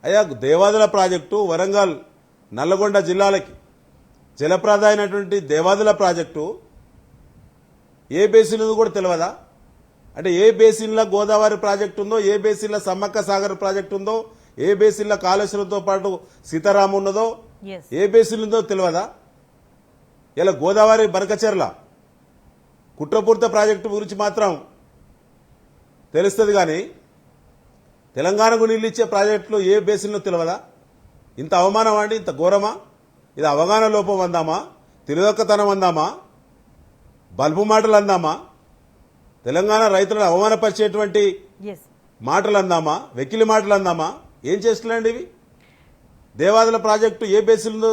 అయ్యా, దేవాదుల ప్రాజెక్టు వరంగల్, నల్లగొండ జిల్లాలకి జలప్రద అయినటువంటి దేవాదుల ప్రాజెక్టు ఏ బేసిన్ ఉందో కూడా తెలియదా? అంటే ఏ బేసిన్లో గోదావరి ప్రాజెక్టు ఉందో, ఏ బేసిన్లో సమ్మక్క సాగర్ ప్రాజెక్టు ఉందో, ఏ బేసిన్లో కాళేశ్వరంతో పాటు సీతారాం ఉన్నదో, Yes. ఏ బేసిన్ ఉందో తెలియదా? ఇలా గోదావరి బనకచెర్ల కుట్రపూర్త ప్రాజెక్టు గురించి మాత్రం తెలుస్తుంది కానీ తెలంగాణకు నీళ్ళు ఇచ్చే ప్రాజెక్టులు ఏ బేసిన్లో తెలియదా? ఇంత అవమానం అండి, ఇంత ఘోరమా? ఇది అవగాహన లోపం అందామా, తెలియదొక్కతనం అందామా, బల్బు మాటలు అందామా, తెలంగాణ రైతులను అవమానపరిచేటువంటి Yes. మాటలు అందామా, వెకిలి మాటలు అందామా? ఏం చేస్తున్నాయండి ఇవి? దేవాదుల ప్రాజెక్టు ఏ బేసిన్లో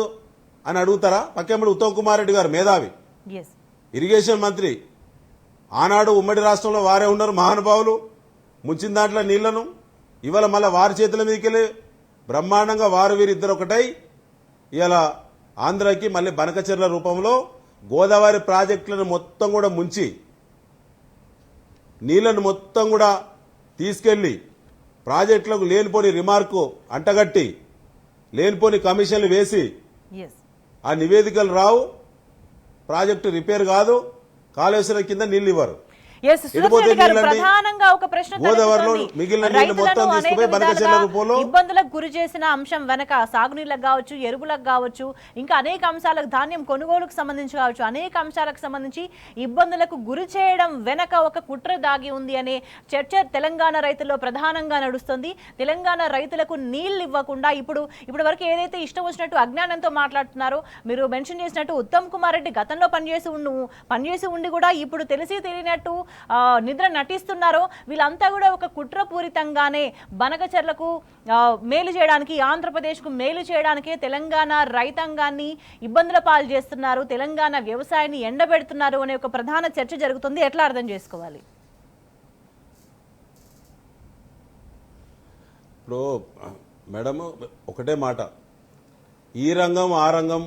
అని అడుగుతారా? పక్కెమ్మడి ఉత్తమ్ కుమార్ రెడ్డి గారు మేధావి, Yes. ఇరిగేషన్ మంత్రి, ఆనాడు ఉమ్మడి రాష్ట్రంలో వారే ఉన్నారు మహానుభావులు, ముంచిన దాంట్లో నీళ్లను ఇవాళ మళ్ళీ వారి చేతుల మీదకెళ్ళి బ్రహ్మాండంగా వారు వీరిద్దరు ఒకటై ఇవాళ ఆంధ్రాకి మళ్ళీ బనకచెర్ల రూపంలో గోదావరి ప్రాజెక్టులను మొత్తం కూడా ముంచి నీళ్లను మొత్తం కూడా తీసుకెళ్లి ప్రాజెక్టులకు లేనిపోని రిమార్కు అంటగట్టి లేనిపోని కమిషన్లు వేసి Yes. ఆ నివేదికలు రావు, ప్రాజెక్టు రిపేర్ కాదు, కాళేశ్వరం కింద నీళ్లు ఇవ్వరు. Yes, ఎడిపోతే సురేష్ గారు, నీళ్ళండి? ప్రధానంగా ఒక ప్రశ్న గోదావరిలో తలెత్తుతోంది. మిగిలిన నీళ్లు రైతులను మొత్తం అనేక తీసుకుపోయి బనకచెర్ల విధాలుగా రూపంలో ఇబ్బందులకు గురి చేసిన అంశం వెనక సాగునీళ్ళకు కావచ్చు, ఎరువులకు కావచ్చు, ఇంకా అనేక అంశాలకు, ధాన్యం కొనుగోలుకు సంబంధించి కావచ్చు, అనేక అంశాలకు సంబంధించి ఇబ్బందులకు గురి చేయడం వెనక ఒక కుట్ర దాగి ఉంది అనే చర్చ తెలంగాణ రైతుల్లో ప్రధానంగా నడుస్తుంది. తెలంగాణ రైతులకు నీళ్లు ఇవ్వకుండా ఇప్పటి వరకు ఏదైతే ఇష్టం వచ్చినట్టు అజ్ఞానంతో మాట్లాడుతున్నారో, మీరు మెన్షన్ చేసినట్టు ఉత్తమ్ కుమార్ రెడ్డి గతంలో పనిచేసి ఉండి కూడా ఇప్పుడు తెలిసి తెలియనట్టు నిద్ర నటిస్తున్నారో, వీళ్ళంతా కూడా ఒక కుట్రపూరితంగానే బనకచెర్లకు మేలు చేయడానికి, ఆంధ్రప్రదేశ్కు మేలు చేయడానికే తెలంగాణ రైతాంగాన్ని ఇబ్బందుల పాలు చేస్తున్నారు, తెలంగాణ వ్యవసాయాన్ని ఎండబెడుతున్నారు అనే ఒక ప్రధాన చర్చ జరుగుతుంది. ఎట్లా అర్థం చేసుకోవాలి? ఇప్పుడు మేడం ఒకటే మాట, ఈ రంగం ఆ రంగం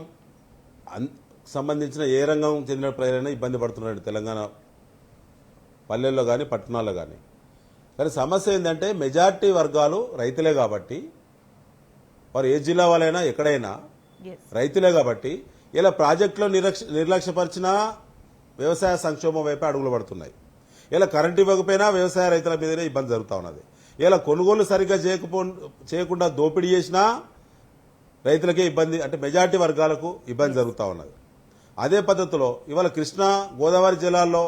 సంబంధించిన ఏ రంగం చెందిన ప్రజలైనా ఇబ్బంది పడుతున్నాడు తెలంగాణ పల్లెల్లో కానీ పట్టణాల్లో కానీ. కానీ సమస్య ఏంటంటే మెజార్టీ వర్గాలు రైతులే కాబట్టి, వారు ఏ జిల్లా వాళ్ళైనా ఎక్కడైనా రైతులే కాబట్టి ఇలా ప్రాజెక్టులో నిర్లక్ష్యపరిచినా వ్యవసాయ సంక్షోభం వైపే అడుగులు పడుతున్నాయి. ఇలా కరెంటు ఇవ్వకపోయినా వ్యవసాయ రైతుల మీదనే ఇబ్బంది జరుగుతూ ఉన్నది. ఇలా కొనుగోలు సరిగ్గా చేయకుండా దోపిడీ చేసినా రైతులకే ఇబ్బంది, అంటే మెజార్టీ వర్గాలకు ఇబ్బంది జరుగుతూ ఉన్నది. అదే పద్ధతిలో ఇవాళ కృష్ణా గోదావరి జిల్లాల్లో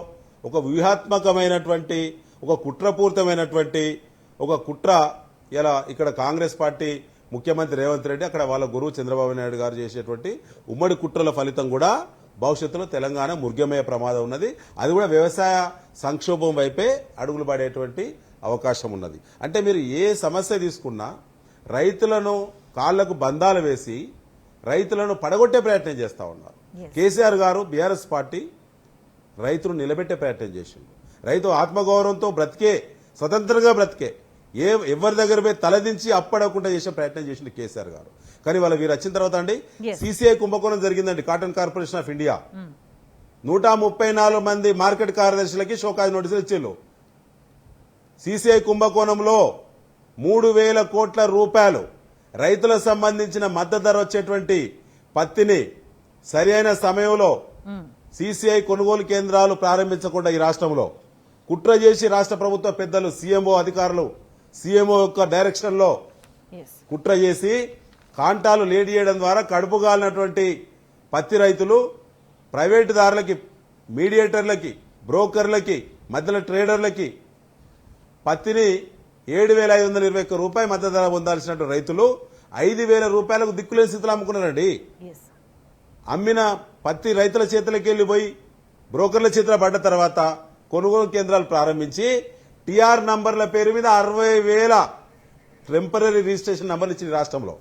ఒక వ్యూహాత్మకమైనటువంటి, ఒక కుట్రపూరితమైనటువంటి ఒక కుట్ర ఇలా ఇక్కడ కాంగ్రెస్ పార్టీ ముఖ్యమంత్రి రేవంత్ రెడ్డి, అక్కడ వాళ్ళ గురువు చంద్రబాబు నాయుడు గారు చేసేటువంటి ఉమ్మడి కుట్రల ఫలితం కూడా భవిష్యత్తులో తెలంగాణ ముర్గమయ్యే ప్రమాదం ఉన్నది. అది కూడా వ్యవసాయ సంక్షోభం వైపే అడుగులు పడేటువంటి అవకాశం ఉన్నది. అంటే మీరు ఏ సమస్య తీసుకున్నా రైతులను కాళ్లకు బంధాలు వేసి రైతులను పడగొట్టే ప్రయత్నం చేస్తూ ఉన్నారు. కేసీఆర్ గారు, బీఆర్ఎస్ పార్టీ రైతును నిలబెట్టే ప్రయత్నం చేసిండు. రైతు ఆత్మగౌరవంతో బ్రతికే, స్వతంత్రంగా బ్రతికే, ఎవరి దగ్గర పోయి తలదించి అప్పడకుండా చేసే ప్రయత్నం చేసిండు కేసీఆర్ గారు. కానీ వాళ్ళ వీరు వచ్చిన తర్వాత అండి సీసీఐ కుంభకోణం జరిగిందండి. కాటన్ కార్పొరేషన్ ఆఫ్ ఇండియా 134 మంది మార్కెట్ కార్యదర్శులకి షోకాజ్ నోటీసులు ఇచ్చిండు. సీసీఐ కుంభకోణంలో 3,000 కోట్ల రూపాయలు రైతులకు సంబంధించిన మద్దతు ధర వచ్చేటువంటి పత్తిని సరి అయిన సమయంలో సీసీఐ కొనుగోలు కేంద్రాలు ప్రారంభించకుండా ఈ రాష్ట్రంలో కుట్ర చేసి రాష్ట్ర ప్రభుత్వ పెద్దలు, సీఎంఓ అధికారులు, సీఎంఓ యొక్క డైరెక్షన్ లో కుట్ర చేసి కాంటాలు లేట్ చేయడం ద్వారా కడుపుగాలినటువంటి పత్తి రైతులు ప్రైవేటు దారులకి, మీడియేటర్లకి, బ్రోకర్లకి, మధ్యలో ట్రేడర్లకి పత్తిని 7,521 రూపాయలు మద్దతు ధర పొందాల్సిన రైతులు 5,000 రూపాయలకు దిక్కులేని స్థితిలో అమ్ముకున్నారండి. అమ్మిన పత్తి రైతుల చేతులకి వెళ్లి పోయి బ్రోకర్ల చేతిలో పడ్డ తర్వాత కొనుగోలు కేంద్రాలు ప్రారంభించి టీఆర్ నంబర్ల పేరు మీద 60,000 టెంపరీ రిజిస్ట్రేషన్ నంబర్లు ఇచ్చిన రాష్ట్రంలో.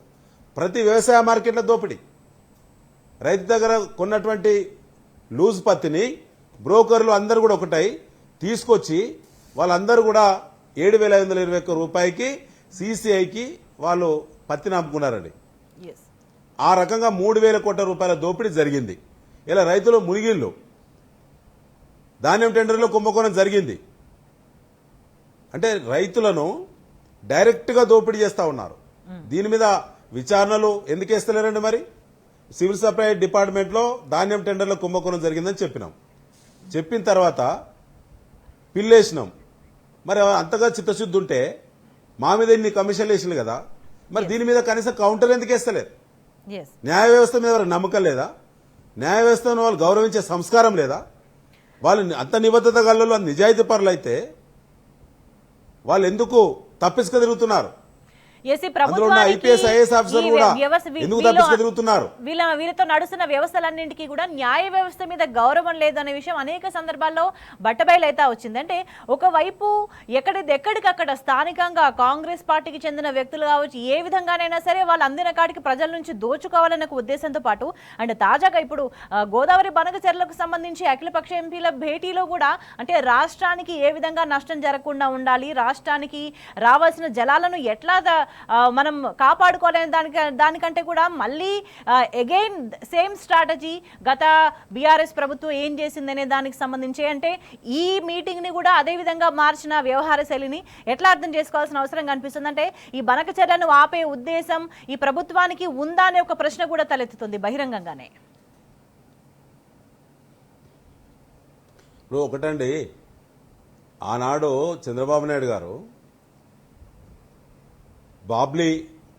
ప్రతి వ్యవసాయ మార్కెట్ల దోపిడీ. రైతు దగ్గర కొన్నటువంటి లూజ్ పత్తిని బ్రోకర్లు అందరూ కూడా ఒకటై తీసుకొచ్చి వాళ్ళందరూ కూడా 7,521 రూపాయకి సీసీఐకి వాళ్ళు పత్తిని అమ్ముకున్నారండి. ఆ రకంగా 3,000 కోట్ల రూపాయల దోపిడీ జరిగింది. ఇలా రైతులు మునిగిళ్ళు. ధాన్యం టెండర్లో కుంభకోణం జరిగింది. అంటే రైతులను డైరెక్ట్ గా దోపిడీ చేస్తా ఉన్నారు. దీని మీద విచారణలు ఎందుకు వేస్తలేరండి? మరి సివిల్ సప్లై డిపార్ట్మెంట్లో ధాన్యం టెండర్ల కుంభకోణం జరిగిందని చెప్పినాం. చెప్పిన తర్వాత పిల్లేసినాం. మరి అంతగా చిత్తశుద్ధి ఉంటే మా మీద ఇన్ని కమిషన్లు వేసినారు కదా, మరి దీని మీద కనీసం కౌంటర్ ఎందుకు వేస్తలేరు? ఎస్ న్యాయ వ్యవస్థ మీద వారికి నమ్మకం లేదా? న్యాయ వ్యవస్థను వాళ్ళు గౌరవించే సంస్కారం లేదా? వాళ్ళు అంత నిబద్ధత గల్లో నిజాయితీ పరులు అయితే వాళ్ళు ఎందుకు తప్పించుకు తిరుగుతున్నారు? ఎస్, ఈ అందులో ఉన్న ఐపీఎస్ ఐఏఎస్ ఆఫీసర్ కూడా ఎందుకు తప్పించుకు తిరుగుతున్నారు? వీళ్ళతో నడుస్తున్న వ్యవస్థలన్నింటికీ కూడా న్యాయ వ్యవస్థ మీద గౌరవం లేదనే విషయం అనేక సందర్భాల్లో బట్టబయలైతా వచ్చింది. అంటే ఒకవైపు ఎక్కడికక్కడ స్థానికంగా కాంగ్రెస్ పార్టీకి చెందిన వ్యక్తులు కావచ్చు, ఏ విధంగానైనా సరే వాళ్ళు అందిన కాడికి ప్రజల నుంచి దోచుకోవాలనే ఉద్దేశంతో పాటు అండ్ తాజాగా ఇప్పుడు గోదావరి బనకచెర్లకు సంబంధించి అఖిలపక్ష ఎంపీల భేటీలో కూడా అంటే రాష్ట్రానికి ఏ విధంగా నష్టం జరగకుండా ఉండాలి, రాష్ట్రానికి రావాల్సిన జలాలను ఎట్లా మనం కాపాడుకోలేని దానికంటే కూడా మళ్ళీ అగైన్ సేమ్ స్ట్రాటజీ గత బీఆర్ఎస్ ప్రభుత్వం ఏం చేసిందనే దానికి సంబంధించి అంటే ఈ మీటింగ్ ని కూడా అదే విధంగా మార్చిన వ్యవహార శైలిని ఎట్లా అర్థం చేసుకోవాల్సిన అవసరం కనిపిస్తుంది? అంటే ఈ బనకచెర్లను ఆపే ఉద్దేశం ఈ ప్రభుత్వానికి ఉందా అనే ఒక ప్రశ్న కూడా తలెత్తుతుంది బహిరంగంగానే. ఇప్పుడు ఒకటండి, ఆనాడు చంద్రబాబు నాయుడు గారు బాబ్లీ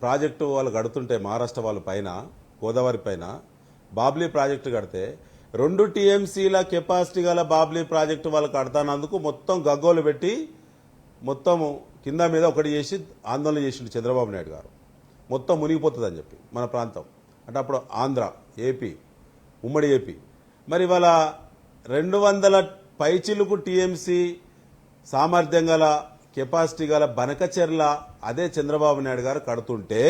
ప్రాజెక్టు వాళ్ళు కడుతుంటే మహారాష్ట్ర వాళ్ళ పైన గోదావరి పైన బాబ్లీ ప్రాజెక్టు కడితే 2 టీఎంసీల కెపాసిటీ గల బాబ్లీ ప్రాజెక్టు వాళ్ళు కడతానందుకు మొత్తం గగ్గోలు పెట్టి మొత్తం కింద మీద ఒకటి చేసి ఆందోళన చేసిండు చంద్రబాబు నాయుడు గారు. మొత్తం మునిగిపోతుందని చెప్పి మన ప్రాంతం అంటే అప్పుడు ఆంధ్ర, ఏపీ, ఉమ్మడి ఏపీ. మరి వాళ్ళ 200 పైచిలుకు టీఎంసీ సామర్థ్యం గల కెపాసిటీ గల బనకచెర్ల అదే చంద్రబాబు నాయుడు గారు కడుతుంటే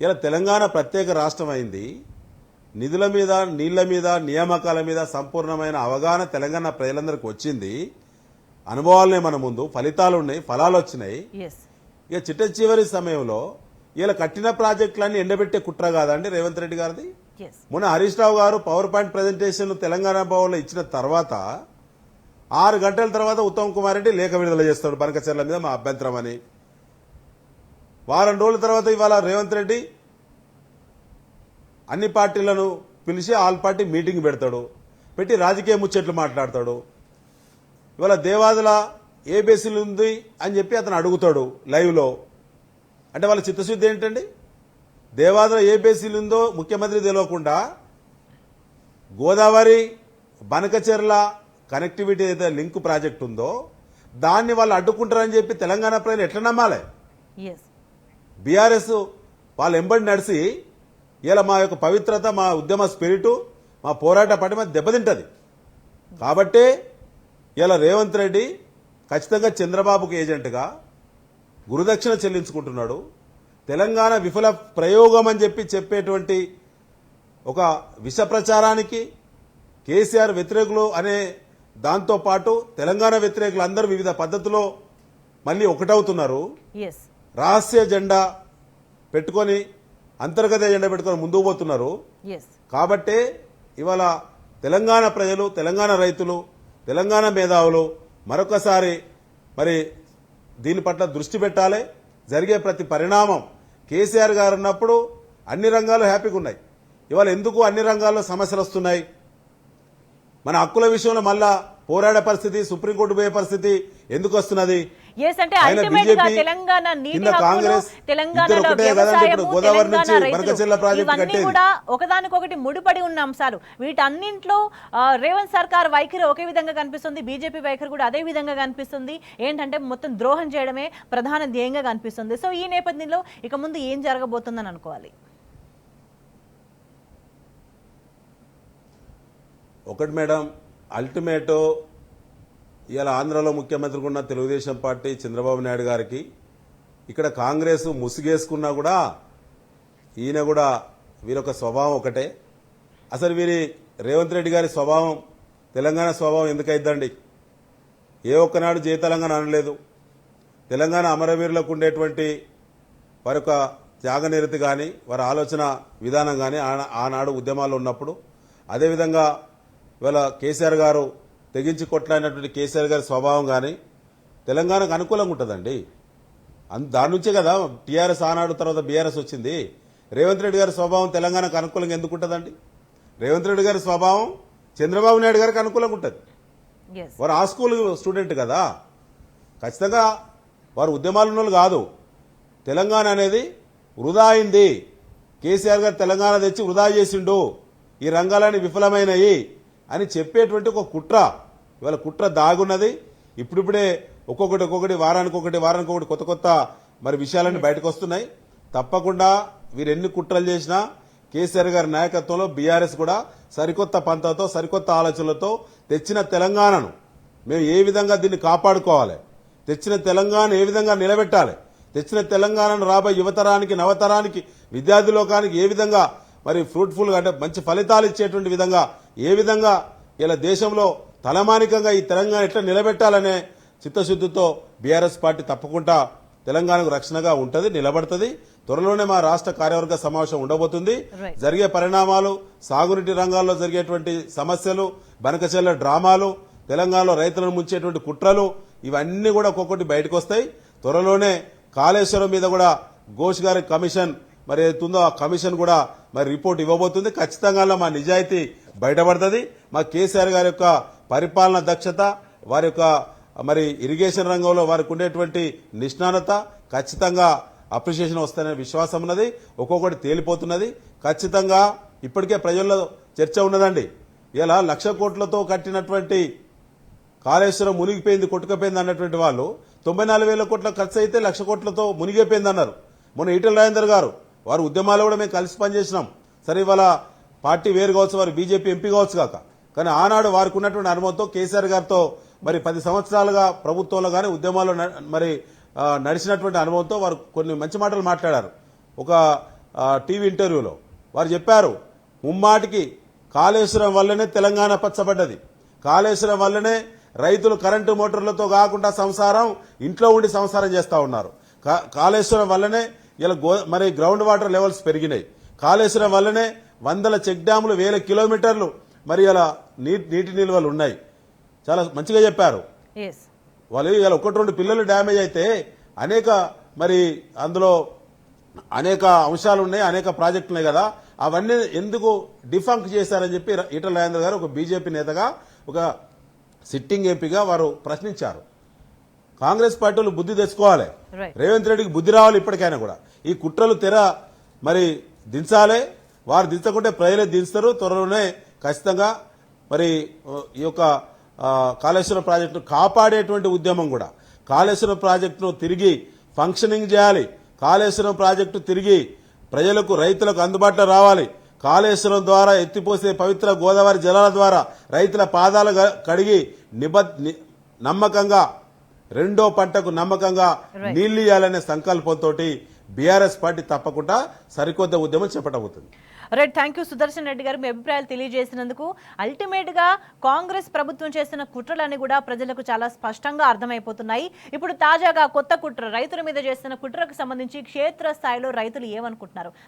ఇలా తెలంగాణ ప్రత్యేక రాష్ట్రం అయింది. నిధుల మీద, నీళ్ల మీద, నియామకాల మీద సంపూర్ణమైన అవగాహన తెలంగాణ ప్రజలందరికీ వచ్చింది. అనుభవాలనే మన ముందు, ఫలితాలు ఉన్నాయి, ఫలాలు వచ్చినాయి. ఇక చిట్ట చివరి సమయంలో ఇలా కట్టిన ప్రాజెక్టులన్నీ ఎండబెట్టే కుట్ర కాదండి రేవంత్ రెడ్డి గారిది? మొన్న హరీష్ రావు గారు పవర్ పాయింట్ ప్రజెంటేషన్ తెలంగాణ భవన్లో ఇచ్చిన తర్వాత 6 గంటల తర్వాత ఉత్తమ్ కుమార్ రెడ్డి లేఖ విడుదల చేస్తాడు బనకచెర్ల మీద మా అభ్యంతరం అని. వారం రోజుల తర్వాత ఇవాళ రేవంత్ రెడ్డి అన్ని పార్టీలను పిలిచి ఆల్ పార్టీ మీటింగ్ పెడతాడు, పెట్టి రాజకీయ ముచ్చట్లు మాట్లాడతాడు. ఇవాళ దేవాదుల ఏ బేసిల్ ఉంది అని చెప్పి అతను అడుగుతాడు లైవ్లో. అంటే వాళ్ళ చిత్తశుద్ధి ఏంటండి? దేవాదుల ఏ బేసిల్ ఉందో ముఖ్యమంత్రి తెలియకుండా గోదావరి బనకచెర్ల కనెక్టివిటీ అయితే లింక్ ప్రాజెక్ట్ ఉందో దాన్ని వాళ్ళు అడ్డుకుంటారని చెప్పి తెలంగాణ ప్రజలు ఎట్లా నమ్మాలి? బీఆర్ఎస్ వాళ్ళు ఎంబడి నడిచి ఇలా మా యొక్క పవిత్రత, మా ఉద్యమ స్పిరిటు, మా పోరాట పటిమ దెబ్బతింటది. కాబట్టే ఇలా రేవంత్ రెడ్డి ఖచ్చితంగా చంద్రబాబుకు ఏజెంట్గా గురుదక్షిణ చెల్లించుకుంటున్నాడు. తెలంగాణ విఫల ప్రయోగం అని చెప్పేటువంటి ఒక విష ప్రచారానికి కేసీఆర్ వ్యతిరేకులు అనే దాంతో పాటు తెలంగాణ వ్యతిరేకులు అందరూ వివిధ పద్ధతిలో మళ్ళీ ఒకటవుతున్నారు. రహస్య జెండా పెట్టుకొని, అంతర్గత ఎజెండా పెట్టుకొని ముందుకు పోతున్నారు. కాబట్టే ఇవాళ తెలంగాణ ప్రజలు, తెలంగాణ రైతులు, తెలంగాణ మేధావులు మరొకసారి మరి దీని పట్ల దృష్టి పెట్టాలి. జరిగే ప్రతి పరిణామం కేసీఆర్ గారు ఉన్నప్పుడు అన్ని రంగాలు హ్యాపీగా ఉన్నాయి. ఇవాళ ఎందుకు అన్ని రంగాల్లో సమస్యలు వస్తున్నాయి? మన హక్కుల విషయంలో మళ్ళా పోరాడే పరిస్థితి, సుప్రీంకోర్టు పోయే పరిస్థితి ఎందుకు వస్తున్నది? ఒకదానికొకటి ముడిపడి ఉన్న అంశాలు. వీటన్నింటిలో రేవంత్ సర్కార్ వైఖరి ఒకే విధంగా కనిపిస్తుంది, బీజేపీ వైఖరి కూడా అదే విధంగా కనిపిస్తుంది. ఏంటంటే మొత్తం ద్రోహం చేయడమే ప్రధాన ధ్యేయంగా కనిపిస్తుంది. సో ఈ నేపథ్యంలో ఇక ముందు ఏం జరగబోతుందని అనుకోవాలి? ఒకటి మేడం, అల్టిమేటో ఇవాళ ఆంధ్రలో ముఖ్యమంత్రిగా ఉన్న తెలుగుదేశం పార్టీ చంద్రబాబు నాయుడు గారికి ఇక్కడ కాంగ్రెస్ ముసుగేసుకున్నా కూడా ఈయన కూడా వీరొక స్వభావం ఒకటే. అసలు వీరి రేవంత్ రెడ్డి గారి స్వభావం తెలంగాణ స్వభావం ఎందుకైద్దండి? ఏ ఒక్కనాడు జయ తెలంగాణ అనలేదు. తెలంగాణ అమరవీరులకు ఉండేటువంటి వారి యొక్క త్యాగనిరతి కానీ, వారి ఆలోచన విధానం కానీ ఆనాడు ఉద్యమాల్లో ఉన్నప్పుడు, అదేవిధంగా ఇవాళ కేసీఆర్ గారు తెగించి కొట్లాడినటువంటి కేసీఆర్ గారి స్వభావం కానీ తెలంగాణకు అనుకూలంగా ఉంటుందండి. దాని నుంచే కదా టీఆర్ఎస్ ఆనాడు తర్వాత బీఆర్ఎస్ వచ్చింది. రేవంత్ రెడ్డి గారి స్వభావం తెలంగాణకు అనుకూలంగా ఎందుకు ఉంటుందండి? రేవంత్ రెడ్డి గారి స్వభావం చంద్రబాబు నాయుడు గారికి అనుకూలంగా ఉంటుంది. ఎస్ వారు ఆ స్కూల్ స్టూడెంట్ కదా, ఖచ్చితంగా వారు ఉద్యమాలు ఉన్న వాళ్ళు కాదు. తెలంగాణ అనేది వృధా అయింది, కేసీఆర్ గారు తెలంగాణ తెచ్చి వృధా చేసిండు, ఈ రంగాలన్నీ విఫలమైనవి అని చెప్పేటువంటి ఒక కుట్ర, ఇవాళ కుట్ర దాగున్నది. ఇప్పుడిప్పుడే ఒక్కొక్కటి వారానికి ఒకటి కొత్త కొత్త మరి విషయాలన్నీ బయటకు వస్తున్నాయి. తప్పకుండా వీరు ఎన్ని కుట్రలు చేసినా కేసీఆర్ గారి నాయకత్వంలో బీఆర్ఎస్ కూడా సరికొత్త పంతాతో సరికొత్త ఆలోచనలతో తెచ్చిన తెలంగాణను మేము ఏ విధంగా దీన్ని కాపాడుకోవాలి, తెచ్చిన తెలంగాణ ఏ విధంగా నిలబెట్టాలి, తెచ్చిన తెలంగాణను రాబోయే యువతరానికి నవతరానికి విద్యార్థి లోకానికి ఏ విధంగా మరి ఫ్రూట్ఫుల్గా అంటే మంచి ఫలితాలు ఇచ్చేటువంటి విధంగా ఏ విధంగా ఇలా దేశంలో తలమానికంగా ఈ తెలంగాణ ఎట్లా నిలబెట్టాలనే చిత్తశుద్ధితో బీఆర్ఎస్ పార్టీ తప్పకుండా తెలంగాణకు రక్షణగా ఉంటుంది, నిలబడుతుంది. త్వరలోనే మా రాష్ట్ర కార్యవర్గ సమావేశం ఉండబోతుంది. Right. జరిగే పరిణామాలు, సాగునీటి రంగాల్లో జరిగేటువంటి సమస్యలు, బనకచెల్ల డ్రామాలు, తెలంగాణలో రైతులను ముంచేటువంటి కుట్రలు, ఇవన్నీ కూడా ఒక్కొక్కటి బయటకు వస్తాయి. త్వరలోనే కాళేశ్వరం మీద కూడా ఘోష్ గారి కమిషన్ మరి ఏతుందో ఆ కమిషన్ కూడా మరి రిపోర్ట్ ఇవ్వబోతుంది. ఖచ్చితంగా మా నిజాయితీ బయటపడుతుంది. మా కేసీఆర్ గారి యొక్క పరిపాలన దక్షత, వారి యొక్క మరి ఇరిగేషన్ రంగంలో వారికి ఉండేటువంటి నిష్ణానత ఖచ్చితంగా అప్రిషియేషన్ వస్తుందనే విశ్వాసం ఉన్నది. ఒక్కొక్కటి తేలిపోతున్నది. ఖచ్చితంగా ఇప్పటికే ప్రజల్లో చర్చ ఉన్నదండి. ఇలా 1,00,000 కోట్లతో కట్టినటువంటి కాళేశ్వరం మునిగిపోయింది, కొట్టుకుపోయింది అన్నటువంటి వాళ్ళు 94,000 కోట్ల ఖర్చు అయితే 1,00,000 కోట్లతో మునిగిపోయింది అన్నారు. మొన్న ఈటెల రాజేందర్ గారు వారు ఉద్యమాలు కూడా మేము కలిసి పనిచేసినాం. సరే ఇవాళ పార్టీ వేరు కావచ్చు, వారు బీజేపీ ఎంపీ కావచ్చు కాక, కానీ ఆనాడు వారికి ఉన్నటువంటి అనుభవంతో కేసీఆర్ గారితో మరి 10 సంవత్సరాలుగా ప్రభుత్వంలో కానీ ఉద్యమాల్లో మరి నడిచినటువంటి అనుభవంతో వారు కొన్ని మంచి మాటలు మాట్లాడారు. ఒక టీవీ ఇంటర్వ్యూలో వారు చెప్పారు, ముమ్మాటికి కాళేశ్వరం వల్లనే తెలంగాణ పచ్చబడ్డది, కాళేశ్వరం వల్లనే రైతులు కరెంటు మోటార్లతో కాకుండా సంసారం ఇంట్లో ఉండి సంసారం చేస్తా ఉన్నారు, కాళేశ్వరం వల్లనే ఇలా మరి గ్రౌండ్ వాటర్ లెవెల్స్ పెరిగినాయి, కాళేశ్వరం వల్లనే 100 చెక్ డ్యాములు 1000 కిలోమీటర్లు మరి ఇలా నీటి నిల్వలు ఉన్నాయి. చాలా మంచిగా చెప్పారు. ఎస్ వాళ్ళు ఇలా 1-2 పిల్లలు డ్యామేజ్ అయితే అనేక మరి అందులో అనేక అంశాలు ఉన్నాయి, అనేక ప్రాజెక్టులు ఉన్నాయి కదా, అవన్నీ ఎందుకు డిఫంక్ చేశారని చెప్పి ఈటల రాజేందర్ గారు ఒక బీజేపీ నేతగా, ఒక సిట్టింగ్ ఎంపీగా వారు ప్రశ్నించారు. కాంగ్రెస్ పార్టీలు బుద్ధి తెచ్చుకోవాలి, రైట్ రేవంత్ రెడ్డికి బుద్ధి రావాలి. ఇప్పటికైనా కూడా ఈ కుట్రలు తెర మరి దించాలి. వారు దించకుంటే ప్రజలే దించుతారు. త్వరలోనే ఖచ్చితంగా మరి ఈ యొక్క కాళేశ్వరం ప్రాజెక్టును కాపాడేటువంటి ఉద్యమం కూడా, కాళేశ్వరం ప్రాజెక్టును తిరిగి ఫంక్షనింగ్ చేయాలి, కాళేశ్వరం ప్రాజెక్టు తిరిగి ప్రజలకు రైతులకు అందుబాటులో రావాలి, కాళేశ్వరం ద్వారా ఎత్తిపోసే పవిత్ర గోదావరి జలాల ద్వారా రైతుల పాదాలు కడిగి నమ్మకంగా రెండో పంటకు నమ్మకంగా నీళ్లు ఇవ్వాలనే సంకల్పంతో బీఆర్ఎస్ పార్టీ తప్పకుండా సరికొత్త ఉద్యమం చేపట్టబోతుంది. Right, thank you Sudarshan Reddy గారు, మీ అభిప్రాయాలు తెలియజేసినందుకు. అల్టిమేట్ గా కాంగ్రెస్ ప్రభుత్వం చేసిన కుట్రలన్నీ కూడా ప్రజలకు చాలా స్పష్టంగా అర్థమైపోతున్నాయి. ఇప్పుడు తాజాగా కొత్త కుట్ర, రైతుల మీద చేస్తున్న కుట్రకు సంబంధించి క్షేత్ర స్థాయిలో రైతులు ఏమనుకుంటున్నారు